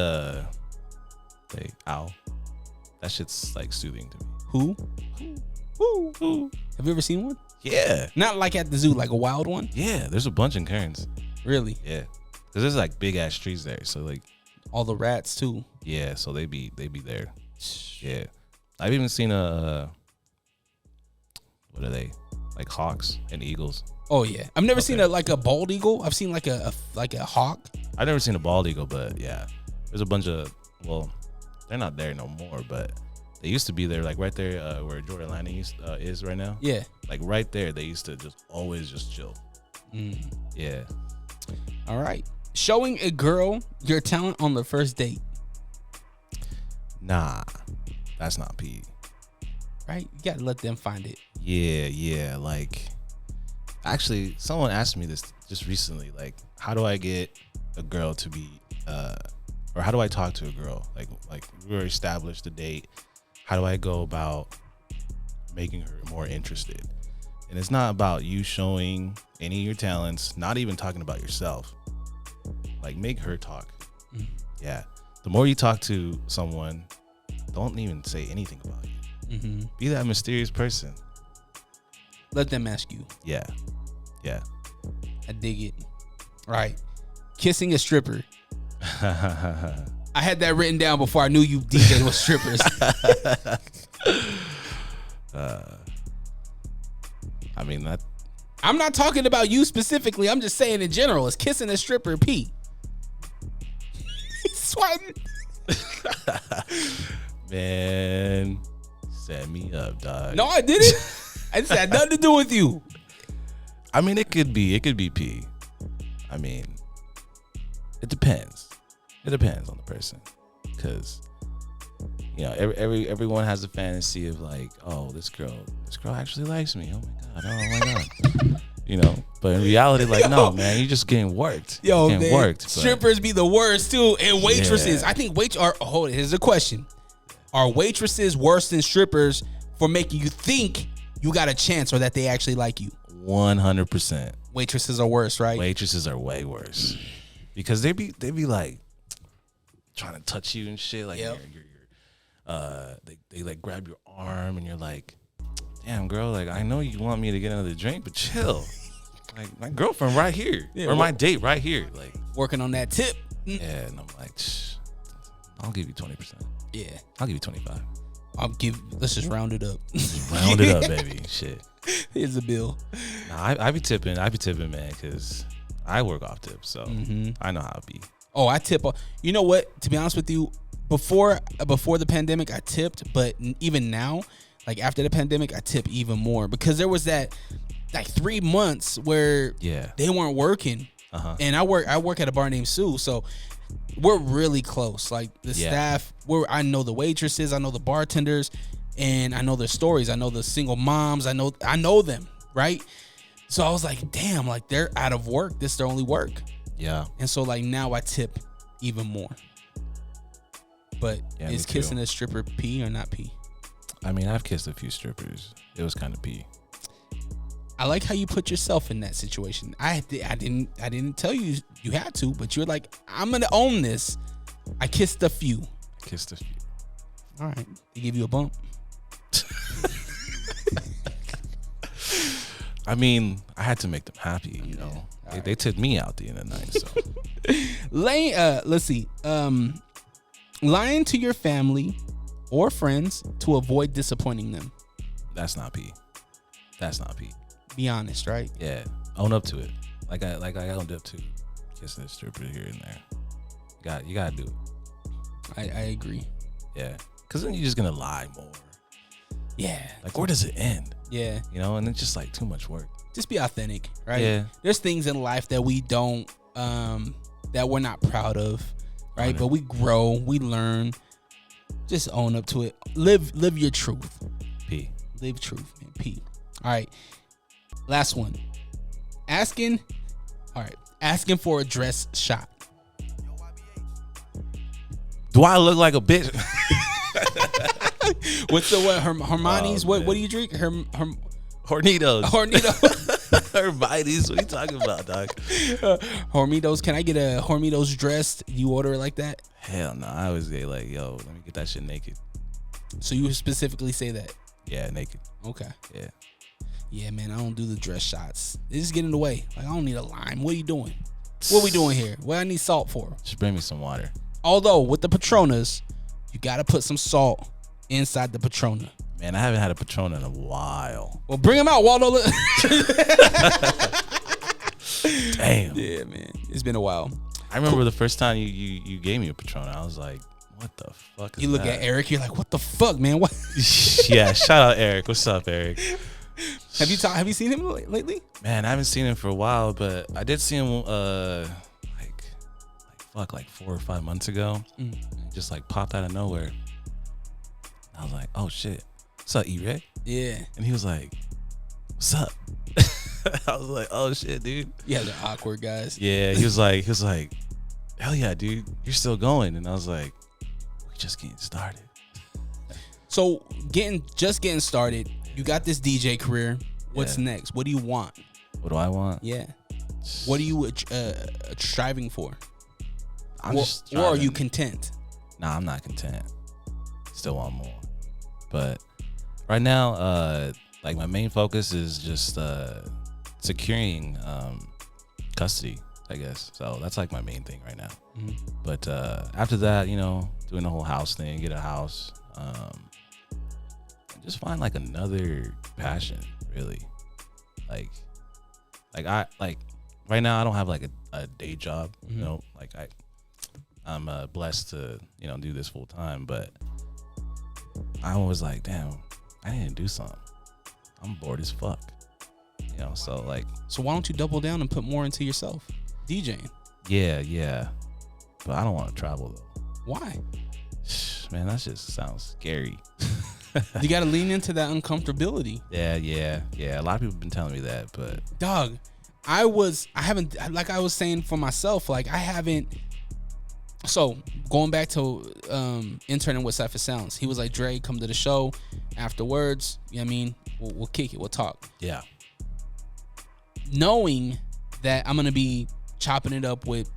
owl. That shit's like soothing to me. Who? Have you ever seen one? Yeah. Not like at the zoo, like a wild one? Yeah, there's a bunch in Kearns. Really? Yeah. Cause there's like big ass trees there. So like all the rats too. Yeah, so they be there. Yeah. I've even seen what are they? Like hawks and eagles. Oh yeah. I've never seen a bald eagle. I've seen like a hawk. I've never seen a bald eagle, but yeah. There's a bunch of they're not there no more, but they used to be there, like right there where Jordan Landing is right now. Yeah. Like right there, they used to just always just chill. Yeah. All right. Showing a girl your talent on the first date. Nah, that's not Pete. Right? You gotta let them find it. Yeah. Like, actually, someone asked me this just recently. Like, how do I get a girl to be, or how do I talk to a girl? Like we already established the date. How do I go about making her more interested? And it's not about you showing any of your talents, not even talking about yourself. Like, make her talk. Yeah. The more you talk to someone, don't even say anything about you. Be that mysterious person. Let them ask you. Yeah. I dig it. All right. Kissing a stripper. I had that written down before I knew you DJed with strippers. I mean, that. I'm not talking about you specifically. I'm just saying in general. It's kissing a stripper, P. He's sweating. Man, set me up, dog. No, I didn't. I just had nothing to do with you. I mean, it could be P. I mean, it depends. It depends on the person, because you know, everyone has a fantasy of like, oh, this girl actually likes me. Oh my god. You know, but in reality, like, no, man, you're just getting worked. Yo, getting man, worked. strippers be the worst too, and waitresses. Yeah. I think here's a question: are waitresses worse than strippers for making you think you got a chance or that they actually like you? 100%. Waitresses are worse, right? Waitresses are way worse because they be like trying to touch you and shit. Like, they like grab your arm and you're like, damn, girl, like, I know you want me to get another drink, but chill. Like, my girlfriend right here, or my date right here, like working on that tip. Yeah, and I'm like, I'll give you 20%. Yeah, I'll give you 25. Let's just round it up. Round it up, baby. Shit. Here's the bill. Nah, I be tipping, man, because I work off tips, so I know how it be. Oh, I tip. You know what? To be honest with you, before the pandemic, I tipped, but even now, like after the pandemic, I tip even more because there was that like 3 months where they weren't working, and I work at a bar named Sue, so we're really close. Like the staff, I know the waitresses, I know the bartenders, and I know their stories. I know the single moms. I know them, right? So I was like, damn, like they're out of work. This is their only work. Yeah. And so like now I tip even more. But is kissing a stripper P or not P? I mean, I've kissed a few strippers. It was kind of P. I like how you put yourself in that situation. I didn't tell you had to, but you're like, I'm gonna own this. I kissed a few. All right. They give you a bump. I mean, I had to make them happy, you know. They tipped me out the end of the night, so. Let's see. Lying to your family or friends to avoid disappointing them. That's not P. Be honest, right? Yeah. Own up to it. Like I owned up to kissing a stripper here and there. You gotta do it. I agree. Yeah. Cause then you're just gonna lie more. Yeah. Like, where does it end? Yeah. You know, and it's just like too much work. Just be authentic, right? Yeah. There's things in life that we don't that we're not proud of, right? But we grow, we learn. Just own up to it. Live your truth. P. Live truth, man. P. All right. Last one. Asking for a dress shot. Do I look like a bitch? What's the what? Hermione's? What do you drink? Hornitos. Hermites. What are you talking about, dog? Hormitos. Can I get a Hormitos dressed? You order it like that? Hell no. I always get like, yo, let me get that shit naked. So you specifically say that? Yeah, naked. Okay. Yeah. Yeah, man, I don't do the dress shots. They just get in the way. Like, I don't need a lime. What are you doing? What are we doing here? What I need salt for? Just bring me some water. Although, with the Patronas, you got to put some salt inside the Patrona. Man, I haven't had a Patrona in a while. Well, bring them out, Waldo. Damn. Yeah, man. It's been a while. I remember the first time you gave me a Patrona. I was like, what the fuck is You look that? at Eric, you're like, what the fuck, man? What? Yeah, shout out Eric. What's up, Eric? Have you seen him lately? Man, I haven't seen him for a while, but I did see him like 4 or 5 months ago. Just like popped out of nowhere. I was like, oh shit. What's up, E-Ray? Yeah. And he was like, what's up? I was like, oh shit, dude. Yeah, they're awkward guys. Yeah, he was like, hell yeah, dude, you're still going. And I was like, we're just getting started. So getting started, you got this DJ career. What's next? What do you want? What do I want? Yeah. What are you striving for? Or are you content? Nah, I'm not content. Still want more. But right now, like my main focus is just securing custody, I guess. So that's like my main thing right now. But after that, you know, doing the whole house thing, get a house, and just find like another passion, really. Like right now I don't have like a day job, you know, like I'm blessed to, you know, do this full time, but I was like, damn, I need to do something. I'm bored as fuck, you know. So why don't you double down and put more into yourself, DJing? Yeah, but I don't want to travel though. Why? Man, that just sounds scary. You got to lean into that uncomfortability. Yeah. A lot of people have been telling me that, but dog, I haven't, like I was saying for myself, like I haven't. So going back to interning with Cypher Sounds, he was like, Dre, come to the show afterwards. You know what I mean? We'll kick it. We'll talk. Yeah. Knowing that I'm going to be chopping it up with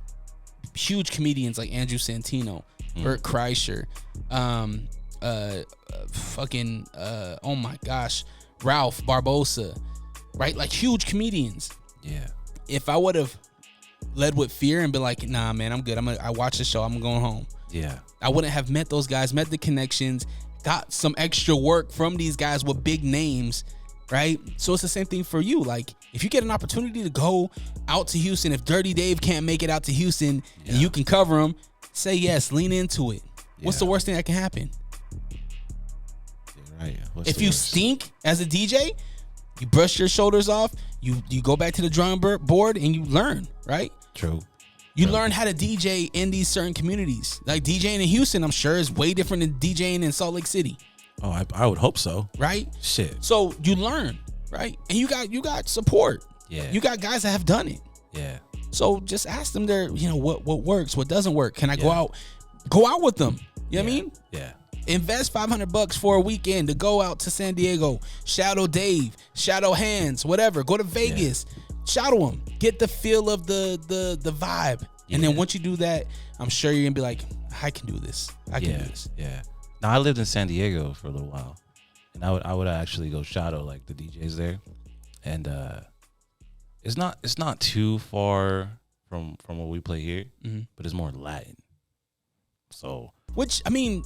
huge comedians like Andrew Santino, Bert Kreischer, oh my gosh, Ralph Barbosa, right? Like huge comedians. Yeah. If I would have led with fear and been like, nah, man, I'm good. I watch the show. I'm going home. Yeah. I wouldn't have met those guys, met the connections, got some extra work from these guys with big names, right? So it's the same thing for you. Like, if you get an opportunity to go out to Houston, if Dirty Dave can't make it out to Houston and you can cover him, say yes, lean into it. What's the worst thing that can happen? Right. If you stink as a DJ, you brush your shoulders off, you go back to the drawing board and you learn, right? True. You learn how to DJ in these certain communities. Like DJing in Houston, I'm sure is way different than DJing in Salt Lake City. Oh, I would hope so. Right? Shit. So you learn, right? And you got support. Yeah. You got guys that have done it. Yeah. So just ask them what works, what doesn't work. Can I go out with them? You know what I mean? Yeah. Invest $500 for a weekend to go out to San Diego, shadow Dave, shadow Hands, whatever. Go to Vegas, shadow them, get the feel of the vibe, and then once you do that, I'm sure you're gonna be like, I can do this. I can do this. Yeah. Now I lived in San Diego for a little while, and I would actually go shadow like the DJs there, and it's not too far from what we play here, but it's more Latin. So. Which, I mean,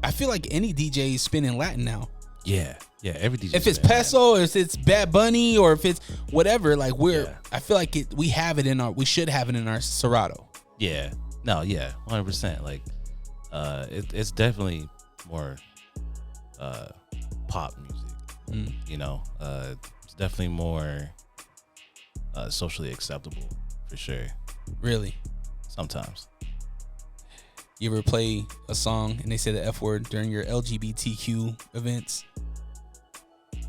I feel like any DJ is spinning Latin now. Yeah, every DJ. If it's Peso, or if it's Bad Bunny, or if it's whatever, like I feel like we should have it in our Serato. Yeah, no, yeah, 100%. Like, it's definitely more pop music. You know, it's definitely more socially acceptable for sure. Really? Sometimes. You ever play a song and they say the F word during your LGBTQ events?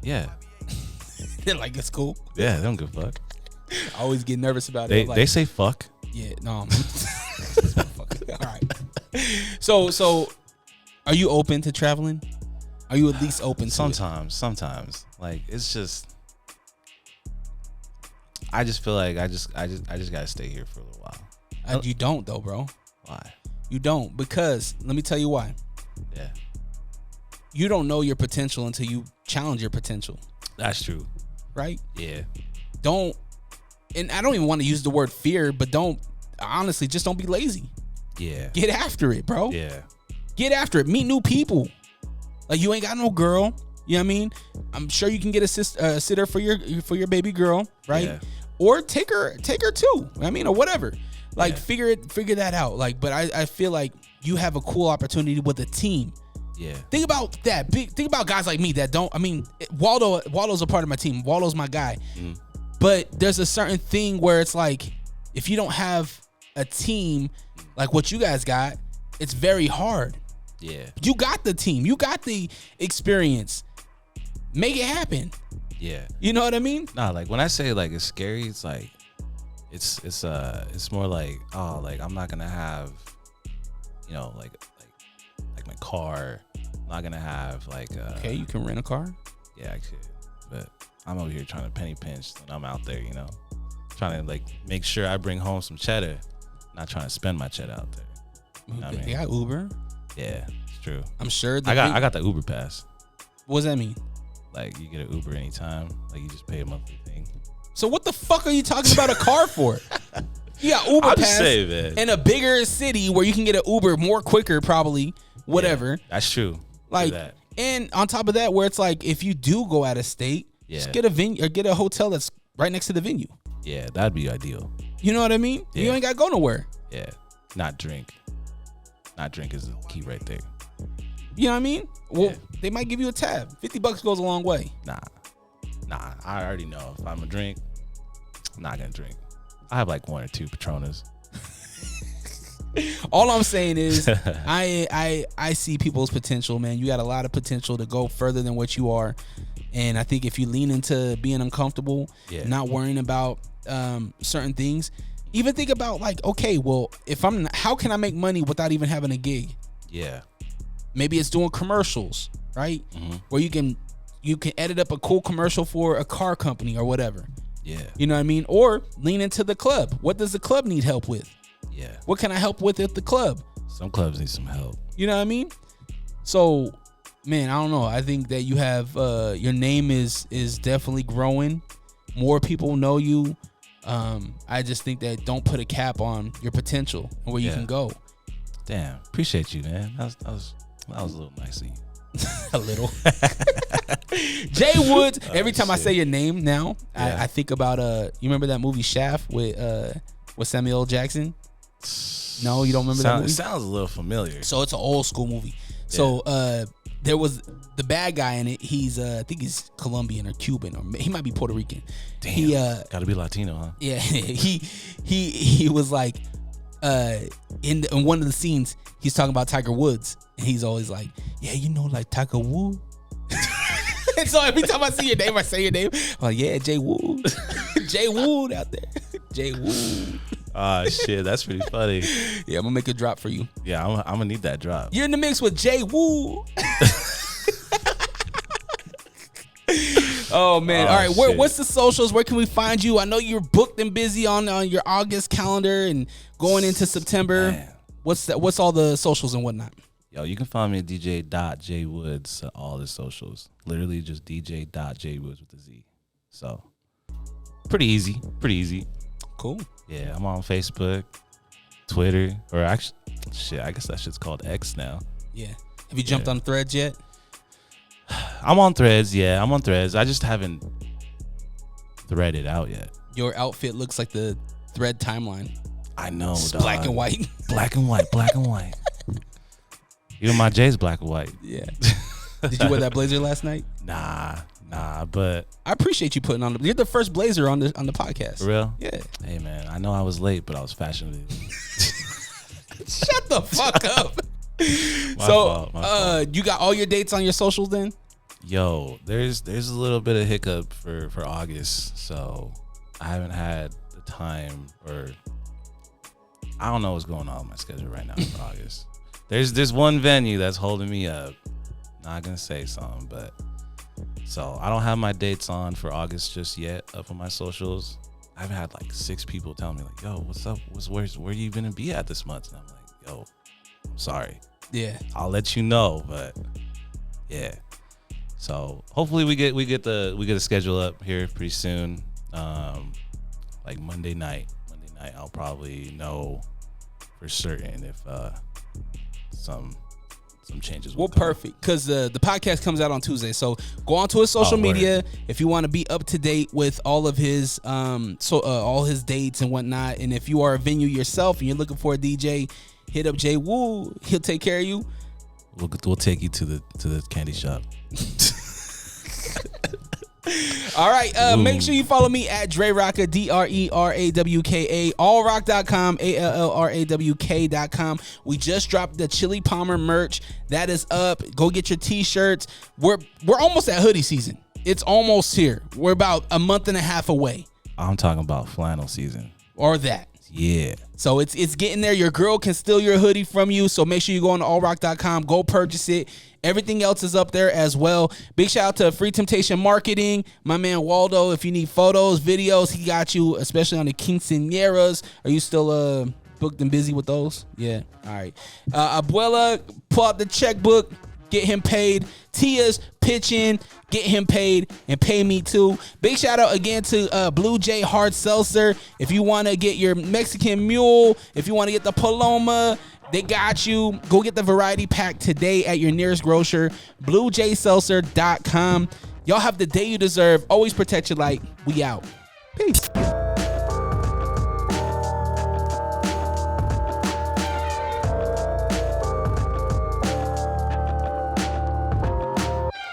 Yeah. They're like, it's cool. Yeah, they don't give a fuck. I always get nervous about it. They say fuck. Yeah, no. All right. So, are you open to traveling? Are you at least open to Sometimes. Like, it's just, I just feel like I just gotta stay here for a little while. You don't though, bro. Why? You don't, because let me tell you why. Yeah. You don't know your potential until you challenge your potential. That's true. Right? Yeah. Don't, and I don't even want to use the word fear, but honestly, just don't be lazy. Yeah. Get after it, bro. Yeah. Get after it. Meet new people. Like, you ain't got no girl. You know what I mean? I'm sure you can get a sitter for your baby girl, right? Yeah. Or take her too. I mean, or whatever. Like, figure that out. Like, but I feel like you have a cool opportunity with a team. Yeah. Think about that. Think about guys like me that don't. I mean, Waldo's a part of my team. Waldo's my guy. But there's a certain thing where it's like, if you don't have a team like what you guys got, it's very hard. Yeah. You got the team. You got the experience. Make it happen. Yeah. You know what I mean? Nah, like when I say like it's scary, it's like it's more like, oh, like I'm not gonna have, you know, like my car. I'm not gonna have like okay, you can rent a car. Yeah, I could, but I'm over here trying to penny pinch when I'm out there, you know, trying to like make sure I bring home some cheddar, not trying to spend my cheddar out there. You know what I mean? They got Uber. Yeah, it's true. I'm sure. I got the Uber pass. What does that mean? Like, you get an Uber anytime. Like, you just pay a monthly thing. So what the fuck are you talking about a car for? You got Uber pass saying, man. in a bigger city where you can get an Uber more quicker, probably, whatever. Yeah, that's true. Like, and on top of that, where it's like, if you do go out of state, just get a venue or get a hotel that's right next to the venue. Yeah, that'd be ideal. You know what I mean? Yeah. You ain't got to go nowhere. Yeah, not drink. Not drink is the key right there. You know what I mean? Well, they might give you a tab. $50 goes a long way. Nah. I already know if I'm gonna drink, I'm not gonna drink. I have like 1 or 2 Patronas. All I'm saying is, I see people's potential, man. You got a lot of potential to go further than what you are, and I think if you lean into being uncomfortable, not worrying about certain things, even think about like, okay, well, how can I make money without even having a gig? Yeah. Maybe it's doing commercials, right? Mm-hmm. Where you can edit up a cool commercial for a car company or whatever. Yeah. You know what I mean? Or lean into the club. What does the club need help with? Yeah. What can I help with at the club? Some clubs need some help. You know what I mean? So, man, I don't know. I think that you have your name is definitely growing. More people know you. I just think that don't put a cap on your potential and where you can go. Damn, appreciate you, man. That was a little nice of you. A little. J-Woodz. Every time I say your name now, I think about you remember that movie Shaft with Samuel L. Jackson? No, you don't remember that movie? It sounds a little familiar. So it's an old school movie. Yeah. So there was the bad guy in it. He's I think he's Colombian or Cuban, or he might be Puerto Rican. Damn, he gotta be Latino, huh? Yeah, he was like in one of the scenes he's talking about Tiger Woods, and he's always like, yeah, you know, like Tiger Woods. And so every time I see your name, I say your name. I'm like, yeah, J-Woodz. J-Woodz out there. J-Woodz. Ah, shit, that's pretty funny. Yeah, I'm gonna make a drop for you. Yeah, I'm gonna need that drop. You're in the mix with J-Woodz. Oh man! All right, what's the socials? Where can we find you? I know you're booked and busy on your August calendar and going into September. Man. What's all the socials and whatnot? Yo, you can find me at DJ.J-Woodz all the socials. Literally just DJ.J-Woodz with a Z. So pretty easy. Cool. Yeah, I'm on Facebook, Twitter, or actually, shit, I guess that shit's called X now. Yeah. Have you jumped on Threads yet? I'm on Threads. Yeah, I'm on Threads. I just haven't threaded out yet. Your outfit looks like the Thread timeline. I know. It's black and white. Black and white. Even my J's black and white. Yeah. Did you wear that blazer last night? Nah. Nah, but I appreciate you putting on. You're the first blazer on the podcast. For real? Yeah. Hey man, I know I was late, but I was fashionable. Shut the fuck up. My fault. You got all your dates on your socials then? Yo, there's a little bit of hiccup for August, so I haven't had the time, or I don't know what's going on with my schedule right now for August. There's this one venue that's holding me up. Not gonna say something, but so I don't have my dates on for August just yet up on my socials. I've had like 6 people tell me like, "Yo, what's up? Where you gonna be at this month?" And I'm like, "Yo, I'm sorry. Yeah, I'll let you know." But yeah, so hopefully we get a schedule up here pretty soon. Like Monday night, I'll probably know for certain if some changes. Well, perfect, because the podcast comes out on Tuesday, so go onto his social media if you want to be up to date with all of his all his dates and whatnot. And if you are a venue yourself and you're looking for a DJ, hit up J-Woodz. He'll take care of you. We'll take you to the candy shop. All right, make sure you follow me at Drerawka, DRERAWKA, allrock.com, ALLRAWK.com. We just dropped the Chili Palmer merch. That is up. Go get your t-shirts. We're almost at hoodie season. It's almost here. We're about a month and a half away. I'm talking about flannel season. Or that. Yeah. So it's getting there. Your girl can steal your hoodie from you. So make sure you go on to allrock.com. Go purchase it. Everything else is up there as well. Big shout out to Free Temptation Marketing. My man Waldo, if you need photos, videos, he got you, especially on the quinceañeras. Are you still booked and busy with those? Yeah. All right. Abuela, pull out the checkbook. Get him paid. Tia's pitching. Get him paid and pay me too. Big shout out again to Blue Jay Hard Seltzer. If you want to get your Mexican Mule, if you want to get the Paloma, they got you. Go get the variety pack today at your nearest grocer. BlueJaySeltzer.com. Y'all have the day you deserve. Always protect your light. We out. Peace.